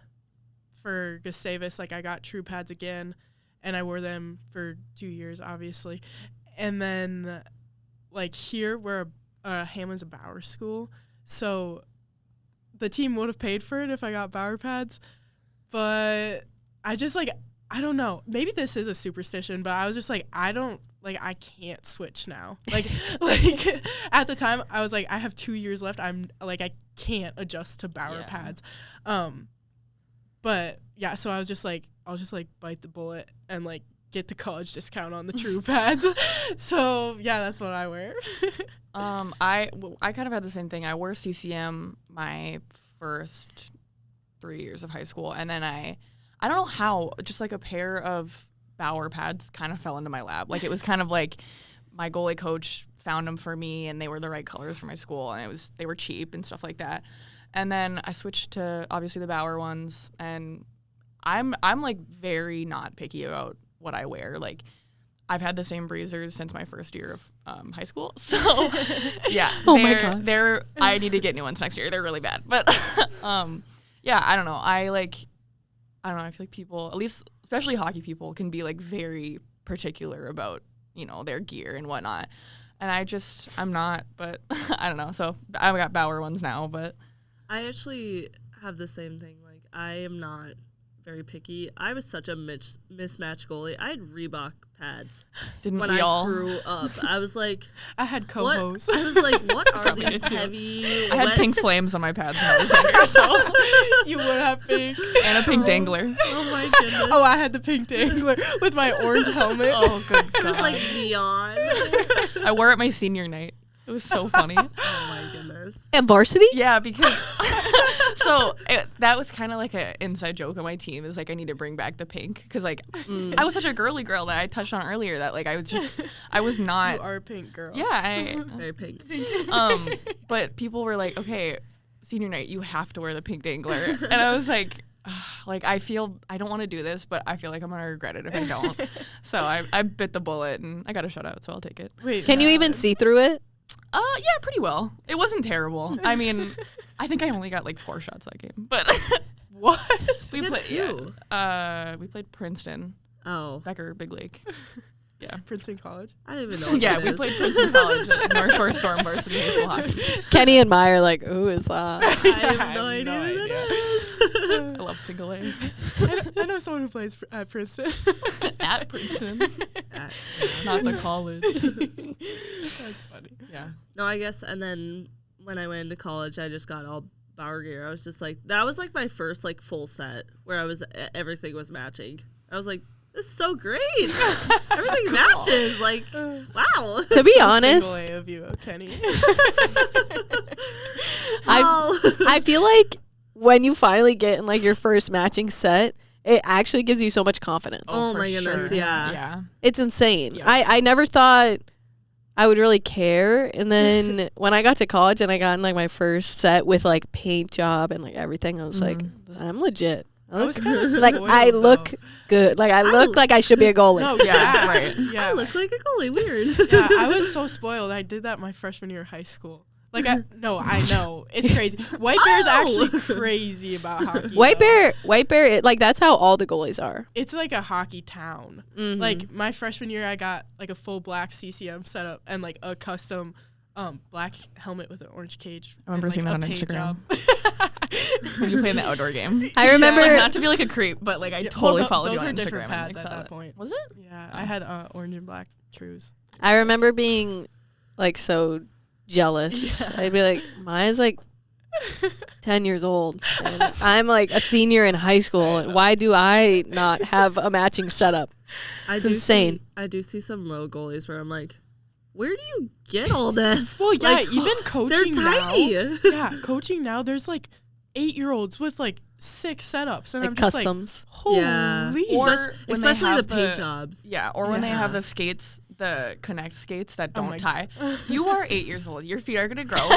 for Gustavus, like I got true pads again and I wore them for 2 years, obviously. And then like here we're Hamline's a Bauer school. So the team would have paid for it if I got Bauer pads. But I just like, I don't know. Maybe this is a superstition, but I was just like, I can't switch now. Like at the time I was like, I have 2 years left. I'm like, I can't adjust to Bauer pads. But yeah, so I was just like, I'll just like bite the bullet and like get the college discount on the true pads. So yeah, that's what I wear. I kind of had the same thing. I wore CCM my first 3 years of high school, and then I don't know how, just like a pair of Bauer pads kind of fell into my lap. Like it was kind of like my goalie coach found them for me, and they were the right colors for my school, and they were cheap and stuff like that. And then I switched to obviously the Bauer ones, and I'm like very not picky about what I wear. Like I've had the same breezers since my first year of high school. So yeah, oh my gosh. I need to get new ones next year. They're really bad. But yeah, I don't know. I don't know. I feel like people, at least especially hockey people, can be like very particular about, you know, their gear and whatnot. And I'm not, but I don't know. So I've got Bauer ones now, but I actually have the same thing. Like, I am not very picky. I was such a mismatched goalie. I had Reebok pads. didn't when we I all? grew up. I was like, I had what? co-hosts. I was like, what are Probably these did too. heavy? I had wet- pink flames on my pads when I was younger, so You would have pink. and a pink dangler. Oh my goodness. Oh, I had the pink dangler with my orange helmet. Oh, good It was God. like neon. I wore it my senior night. It was so funny. Oh my goodness. At varsity? Yeah, because that was kind of like an inside joke on my team. Is like I need to bring back the pink because like I was such a girly girl that I touched on earlier that like I was not. You are a pink girl. Yeah, Very pink. but people were like, okay, senior night, you have to wear the pink dangler, and I was like. Like I don't want to do this, but I feel like I'm gonna regret it if I don't. So I bit the bullet and I got a shutout, so I'll take it. Wait, Can you even see through it? Yeah, pretty well. It wasn't terrible. I mean, I think I only got like 4 shots that game, but what? we Against played. who? We played Princeton, Oh, Becker, Big Lake. Yeah. Princeton College? I don't even know. What Yeah, that we is. played Princeton College at North Shore Storm Varsity High School Hockey. Kenny and Meyer like, who is that? I have no idea who that is. I love single A. I know someone who plays at Princeton. At Princeton, Yeah. not the college. That's funny. Yeah. No, I guess, and then when I went into college, I just got all Bauer gear. I was just like, that was like my first like full set where everything was matching. I was like, this is so great. Everything matches. Like, wow. To be So honest, single A of you, Kenny. I feel like when you finally get in like your first matching set, it actually gives you so much confidence. Oh for my goodness, sure. yeah. Yeah. It's insane. Yeah. I never thought I would really care. And then when I got to college and I got in like my first set with like paint job and like everything, I was like, I'm legit. I was kind of Like I look good. Like I look like I should be a goalie. No, Yeah, yeah, right. Yeah, I look like a goalie. Weird. yeah, I was so spoiled. I did that my freshman year of high school. Like, I know. It's crazy. White Bear's actually crazy about hockey. White though. Bear, like that's how all the goalies are. It's like a hockey town. Mhm. Like, my freshman year, I got, like, a full black CCM setup and, like, a custom black helmet with an orange cage. I remember and, seeing like, that on a paint Instagram. When you play in the outdoor game. I remember Like, not to be like a creep, but like I Yeah, totally well, followed those you on were Instagram. different and, pads like, at saw that it. point. Was it? Yeah, I had orange and black trues. I remember being like so jealous. I'd be like, Maya's like 10 years old. And I'm like a senior in high school. Why do I not have a matching setup? It's insane. I do see some low goalies where I'm like, where do you get all this? Well, yeah, Like, even they're coaching tiny. now. Yeah, coaching now, there's like 8-year-olds with like 6 setups. And Like I'm just customs. like, holy. Yeah. Or Especially, when they especially the have paint jobs. Yeah, or when they Yeah. have the skates, the Connect skates that Oh don't my tie. You are 8 years old. Your feet are gonna grow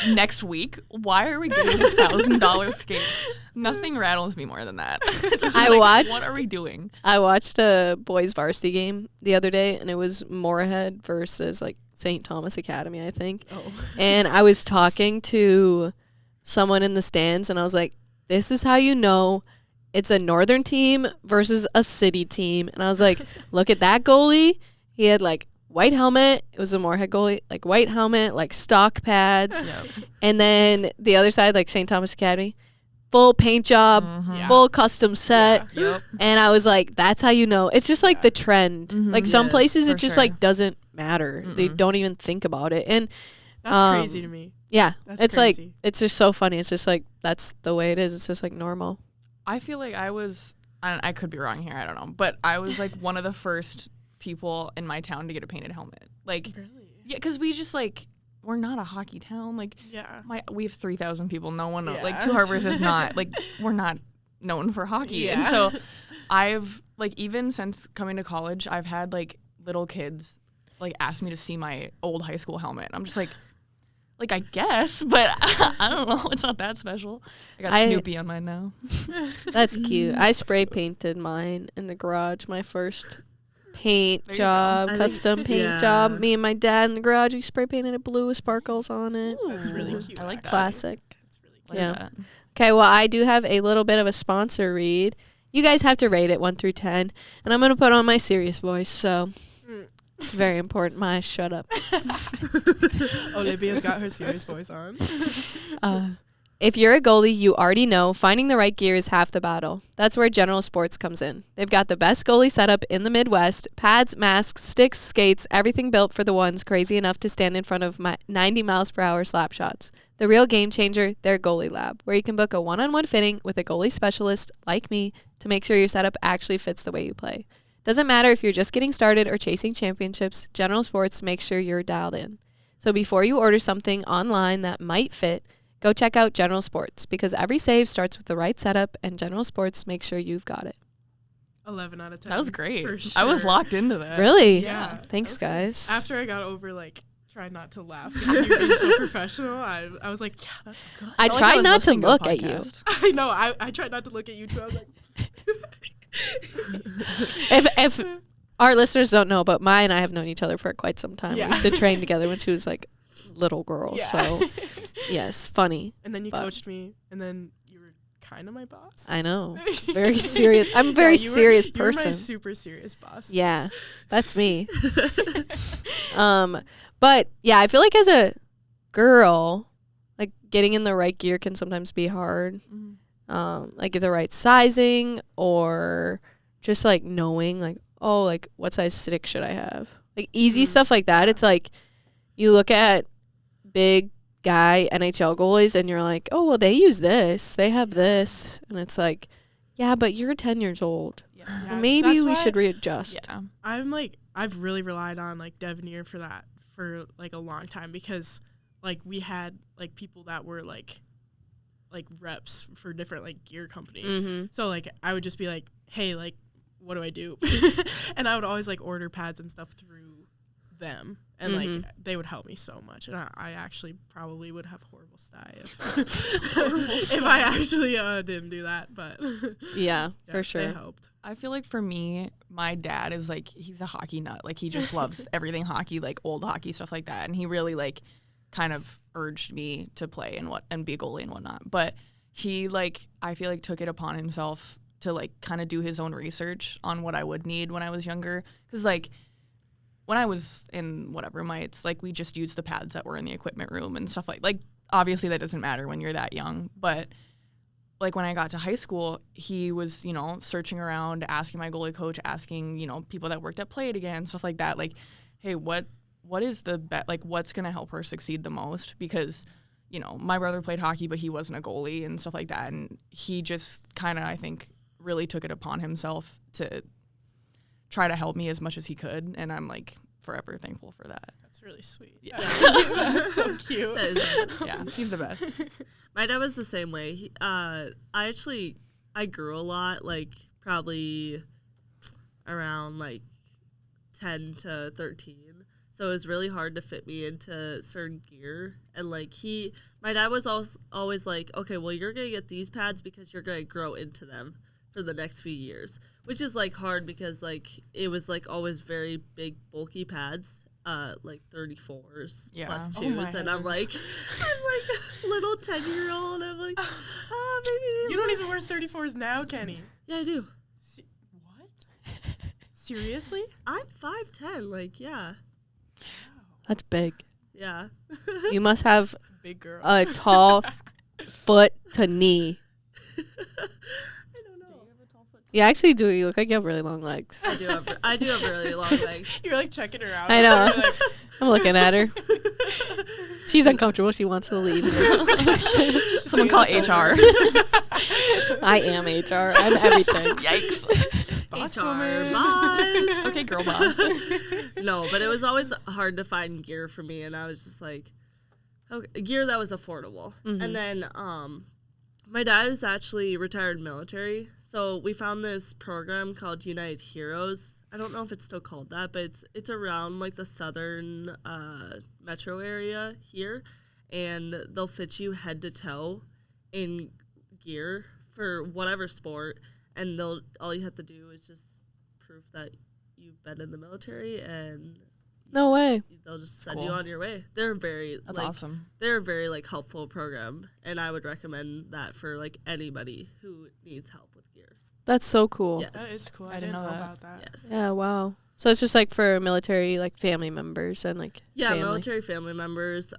next week. Why are we getting $1,000 skates? Nothing rattles me more than that. It's just I like, watched- What are we doing? I watched a boys varsity game the other day, and it was Moorhead versus like St. Thomas Academy, I think. Oh. And I was talking to someone in the stands, and I was like, this is how you know it's a northern team versus a city team. And I was like, look at that goalie. He had like white helmet. It was a Moorhead goalie, like white helmet, like stock pads. And then the other side, like St. Thomas Academy, full paint job, Yeah. full custom set. Yep. And I was like, that's how you know. It's just like the trend. Like some Yes, places for it just sure. like doesn't matter. They don't even think about it. And That's crazy to me. yeah, That's it's crazy. like it's just so funny. It's just like that's the way it is. It's just like normal. I feel like I could be wrong here, I don't know, but I was like one of the first people in my town to get a painted helmet. Like, Really? yeah, because we just like, we're not a hockey town. Like, Yeah. we have 3,000 people. No one, Yeah. like, Two Harbors is not, like, we're not known for hockey. And Yeah. so I've, like, even since coming to college, I've had, like, little kids, like, ask me to see my old high school helmet. I'm just like, I guess, but I don't know. It's not that special. I got Snoopy on mine now. That's cute. I spray painted mine in the garage. My first paint There you job, go. I custom think- paint yeah. job. Me and my dad in the garage. We spray painted it blue with sparkles on it. That's really cute. I like that. Classic. That's really cute. Like Yeah. that. Okay, well, I do have a little bit of a sponsor read. You guys have to rate it 1 through 10, and I'm going to put on my serious voice, so it's very important. My shut up. Olivia's got her serious voice on. If you're a goalie, you already know finding the right gear is half the battle. That's where General Sports comes in. They've got the best goalie setup in the Midwest. Pads, masks, sticks, skates, everything built for the ones crazy enough to stand in front of 90 miles per hour slap shots. The real game changer, their Goalie Lab, where you can book a one-on-one fitting with a goalie specialist like me to make sure your setup actually fits the way you play. Doesn't matter if you're just getting started or chasing championships, General Sports makes sure you're dialed in. So before you order something online that might fit, go check out General Sports, because every save starts with the right setup, and General Sports makes sure you've got it. 11 out of 10. That was great. For sure. I was locked into that. Really? Yeah. Thanks, guys. After I got over, tried not to laugh because you're being so professional, I was like, yeah, that's good. I felt like tried was not to listening look a at you. podcast. I know. I tried not to look at you, too. I was like... If our listeners don't know, but Maya and I have known each other for quite some time. Yeah. We used to train together when she was like little girl. Yeah. So yes, funny. And then you But- coached me, and then you were kind of my boss. I know. Very serious. I'm a very serious You were my person. super serious boss. Yeah, that's me. But yeah, I feel like as a girl, like getting in the right gear can sometimes be hard. Like the right sizing, or just like knowing like, oh, like what size stick should I have? Like easy stuff like that. It's like you look at big guy NHL goalies and you're like, oh, well, they use this, they have this, and it's like, yeah, but you're 10 years old. Yeah. Yeah, Maybe that's we why should readjust. Yeah. I've really relied on like Devenir for that for like a long time, because like we had like people that were like reps for different like gear companies. Mm-hmm. So like I would just be like, hey, like what do I do? And I would always like order pads and stuff through them, and like they would help me so much. And I actually probably would have horrible style if I actually didn't do that, but Yeah, for they sure. helped. I feel like for me, my dad is like, he's a hockey nut. Like he just loves everything hockey, like old hockey, stuff like that. And he really like kind of urged me to play and be a goalie and whatnot. But he like, I feel like took it upon himself to like kind of do his own research on what I would need when I was younger. Cause like when I was in whatever mites, like we just used the pads that were in the equipment room and stuff like obviously that doesn't matter when you're that young. But like when I got to high school, he was, you know, searching around, asking my goalie coach, asking, you know, people that worked at Play It Again, stuff like that. Like, hey, what is the like what's going to help her succeed the most? Because, you know, my brother played hockey, but he wasn't a goalie and stuff like that. And he just kind of, I think, really took it upon himself to try to help me as much as he could. And I'm like forever thankful for that. That's really sweet. Yeah. That's so cute. That is- Yeah, he's the best. My dad was the same way. I grew a lot, like probably around like 10 to 13. So it was really hard to fit me into certain gear. And like my dad was always like, okay, well, you're going to get these pads because you're going to grow into them for the next few years, which is like hard because like it was like always very big, bulky pads. Like 34s Yeah. plus Oh 2s, my and I'm heavens. like a little 10-year-old. I'm like, maybe You don't even wear 34s now, Kenny. Yeah, I do. What? Seriously? I'm 5'10". Like, yeah, That's big. yeah. You must have Big girl. a tall foot to knee. I don't know. You actually do. You look like you have really long legs. I do have really long legs. You're like checking her out. I know. You're like, I'm looking at her. She's uncomfortable. She wants to leave. Someone call HR. I am HR. I'm everything. Yikes. boss HR, woman. boss. Okay, girl boss. No, but it was always hard to find gear for me, and I was just like, okay, gear that was affordable. And then my dad is actually retired military, so we found this program called United Heroes. I don't know if it's still called that, but it's around like the southern metro area here, and they'll fit you head to toe in gear for whatever sport, and all you have to do is just prove that you've been in the military and No way. They'll just send Cool. you on your way. They're very That's like, awesome. They're a very like helpful program, and I would recommend that for like anybody who needs help with gear. That's so cool. Yes. That is cool. I didn't didn't know know that. about that. Yes. Yeah, wow. So it's just like for military, like family members and like Yeah, family. military family members.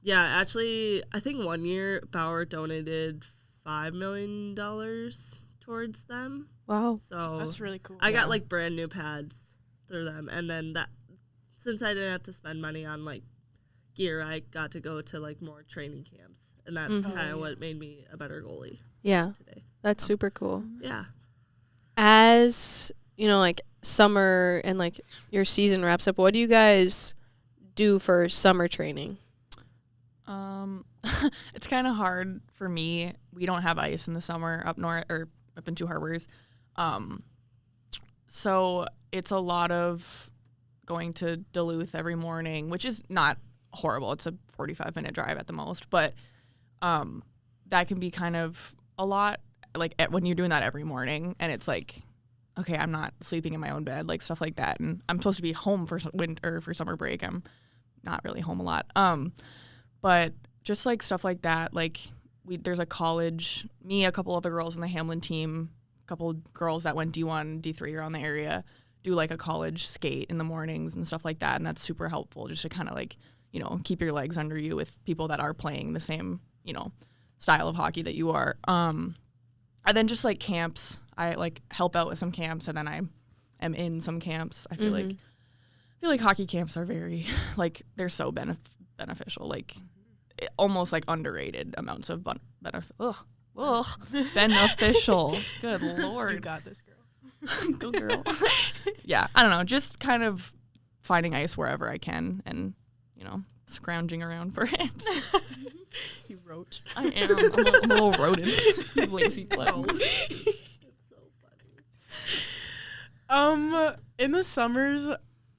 Yeah, actually, I think one year Bauer donated $5 million towards them. Wow. So That's really cool. I got like brand new pads through them, and then that since I didn't have to spend money on like gear, I got to go to like more training camps, and that's Mhm. kind of what made me a better goalie Yeah, today. that's super cool. Yeah. As you know, like summer and like your season wraps up, what do you guys do for summer training? It's kind of hard for me. We don't have ice in the summer up north or up in Two Harbors. So it's a lot of going to Duluth every morning, which is not horrible. It's a 45-minute drive at the most, but that can be kind of a lot, like when you're doing that every morning, and it's like, okay, I'm not sleeping in my own bed, like stuff like that, and I'm supposed to be home for winter for summer break. I'm not really home a lot, but just like stuff like that, like there's a college, me, a couple other girls in the Hamline team, a couple girls that went D1, D3 around the area, do like a college skate in the mornings and stuff like that, and that's super helpful just to kind of like, you know, keep your legs under you with people that are playing the same, you know, style of hockey that you are. And then just like camps, I like help out with some camps, and then I am in some camps. I feel like hockey camps are very like they're so beneficial, like almost like underrated amounts of beneficial. Good Lord. You got this, girl. Go girl. Yeah, I don't know, just kind of finding ice wherever I can and, you know, scrounging around for it. You roach. I am. I'm a little rodent. Lazy clown. In the summers,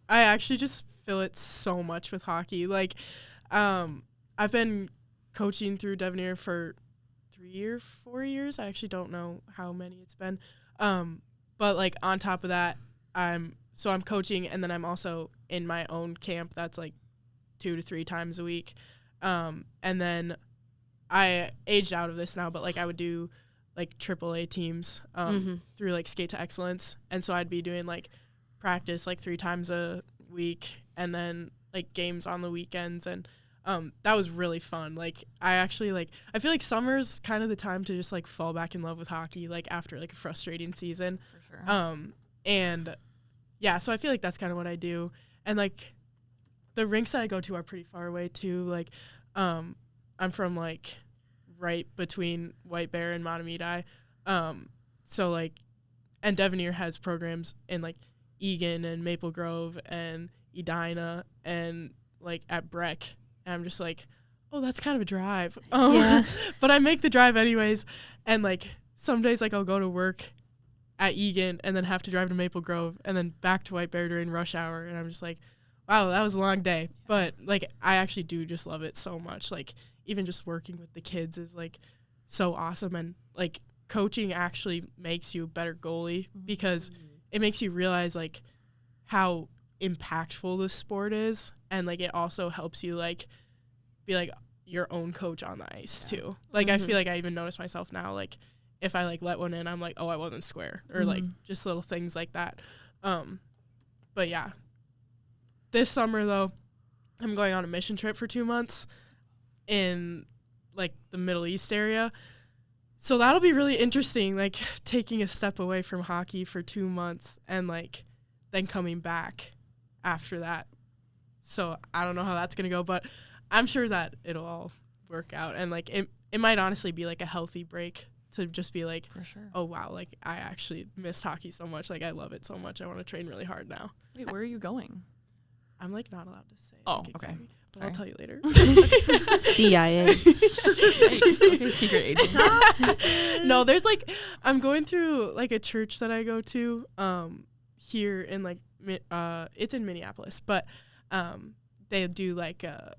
I actually just feel it so much with hockey. Like, I've been coaching through Devenir for 3 or 4 years. I actually don't know how many it's been. But like on top of that, I'm coaching, and then I'm also in my own camp that's like 2 to 3 times a week. And then I aged out of this now, but like I would do like AAA teams through like Skate to Excellence, and so I'd be doing like practice like 3 times a week, and then like games on the weekends, and that was really fun. Like I feel like summer's kind of the time to just like fall back in love with hockey, like after like a frustrating season. For sure. And yeah, so I feel like that's kind of what I do. And like the rinks that I go to are pretty far away too. Like I'm from like right between White Bear and Mahtomedi. So like, and Devenir has programs in like Egan and Maple Grove and Edina and like at Breck. And I'm just like, oh, that's kind of a drive. Yeah. But I make the drive anyways. And like some days like I'll go to work at Egan and then have to drive to Maple Grove and then back to White Bear during rush hour. And I'm just like, wow, that was a long day. But like I actually do just love it so much. Like even just working with the kids is like so awesome. And like coaching actually makes you a better goalie because it makes you realize like how impactful the sport is, and like it also helps you like be like your own coach on the ice too. Like I feel like I even notice myself now, like if I like let one in, I'm like, oh, I wasn't square, or like just little things like that. But yeah, this summer though, I'm going on a mission trip for 2 months in like the Middle East area. So that'll be really interesting, like taking a step away from hockey for 2 months and like then coming back after that. So I don't know how that's going to go, but I'm sure that it'll all work out. And like it might honestly be like a healthy break to just be like, For sure. oh wow, like I actually missed hockey so much. Like I love it so much. I want to train really hard now. Wait, where are you going? I'm like not allowed to say. Oh, like, okay. exactly, but I'll tell you later. CIA. Okay, secret agent. No, there's like, I'm going through like a church that I go to here in like, it's in Minneapolis, but they do like a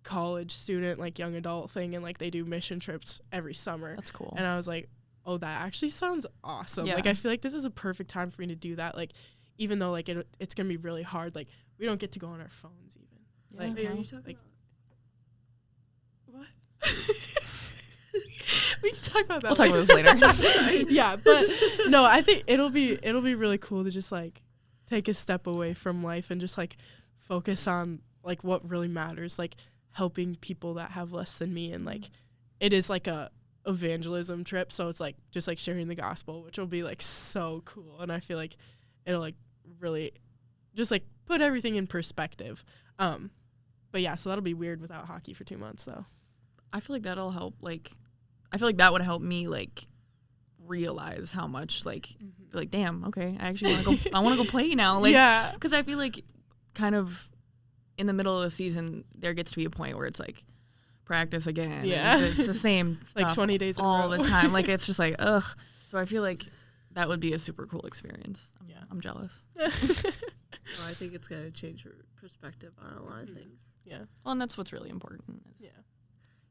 college student, like young adult thing, and like they do mission trips every summer. That's cool. And I was like, oh, that actually sounds awesome. Yeah. Like I feel like this is a perfect time for me to do that. Like even though like it's going to be really hard, like we don't get to go on our phones even. Yeah. Like, Wait, are you talking like- about? what? We can talk about that. We'll talk about this later. Yeah, but no, I think it'll be really cool to just like take a step away from life and just like focus on like what really matters, like helping people that have less than me, and like it is like a evangelism trip, so it's like just like sharing the gospel, which will be like so cool, and I feel like it'll like really just like put everything in perspective. But yeah, so that'll be weird without hockey for 2 months though. I feel like that'll help. Like, I feel like that would help me like realize how much like be like, damn, okay, I actually want to go. I want to go play now. Like, Yeah. because I feel like kind of in the middle of the season there gets to be a point where it's like practice again. Yeah. and it's the same Like stuff 20 days in a all row. the time. Like, it's just like ugh. So I feel like that would be a super cool experience. Yeah. I'm jealous. I think it's gonna change your perspective on a lot of things. Yeah. Well, and that's what's really important. Is Yeah.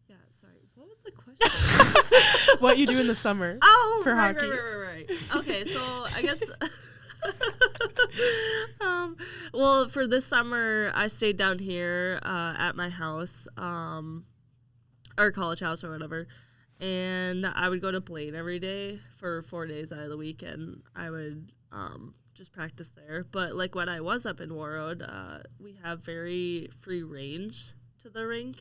Yeah. Sorry. What was the question? What you do in the summer? Oh, For right, hockey. right. Okay, so I guess. Well, for this summer, I stayed down here at my house, our college house or whatever, and I would go to Blaine every day for 4 days out of the week, and I would just practice there. But like when I was up in Warroad, we have very free range to the rink.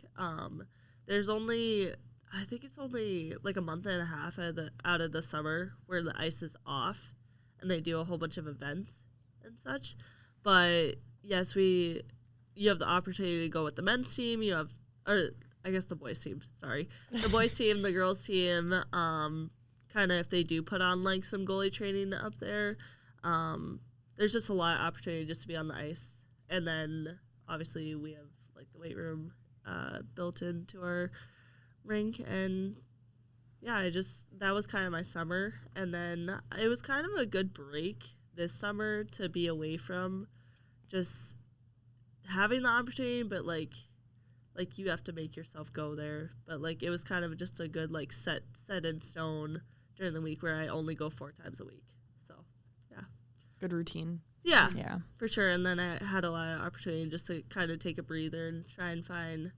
There's only, I think it's only like a month and a half out of the summer where the ice is off, and they do a whole bunch of events and such. But yes, you have the opportunity to go with the men's team. You have, or I guess the boys team. Sorry, the boys team, the girls team. Kind of if they do put on like some goalie training up there. There's just a lot of opportunity just to be on the ice, and then obviously we have like the weight room built into our rink, and yeah, that was kind of my summer, and then it was kind of a good break this summer to be away from just having the opportunity, but like you have to make yourself go there, but like it was kind of just a good like set in stone during the week where I only go 4 times a week. So yeah, good routine. yeah, Yeah. for sure. And then I had a lot of opportunity just to kind of take a breather and try and find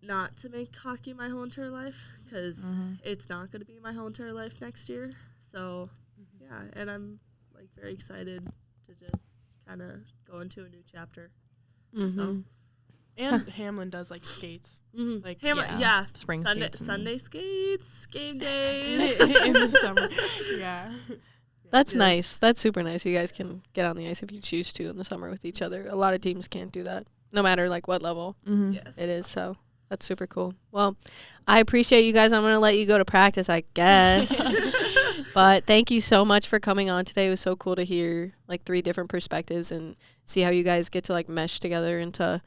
not to make hockey my whole entire life, because it's not going to be my whole entire life next year. So yeah, and I'm like very excited to just kind of go into a new chapter. So. And Hamline does like skates. Like yeah, Spring skates and- Sunday skates, game days. in the summer. Yeah. That's nice. That's super nice. You guys can get on the ice if you choose to in the summer with each other. A lot of teams can't do that, no matter like what level Yes. it is. So that's super cool. Well, I appreciate you guys. I'm going to let you go to practice, I guess. But thank you so much for coming on today. It was so cool to hear like 3 different perspectives and see how you guys get to like mesh together into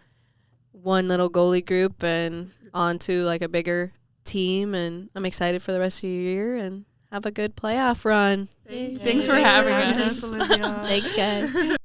one little goalie group and onto like a bigger team. And I'm excited for the rest of your year and have a good playoff run. Thanks for having us. Olivia. Thanks, guys.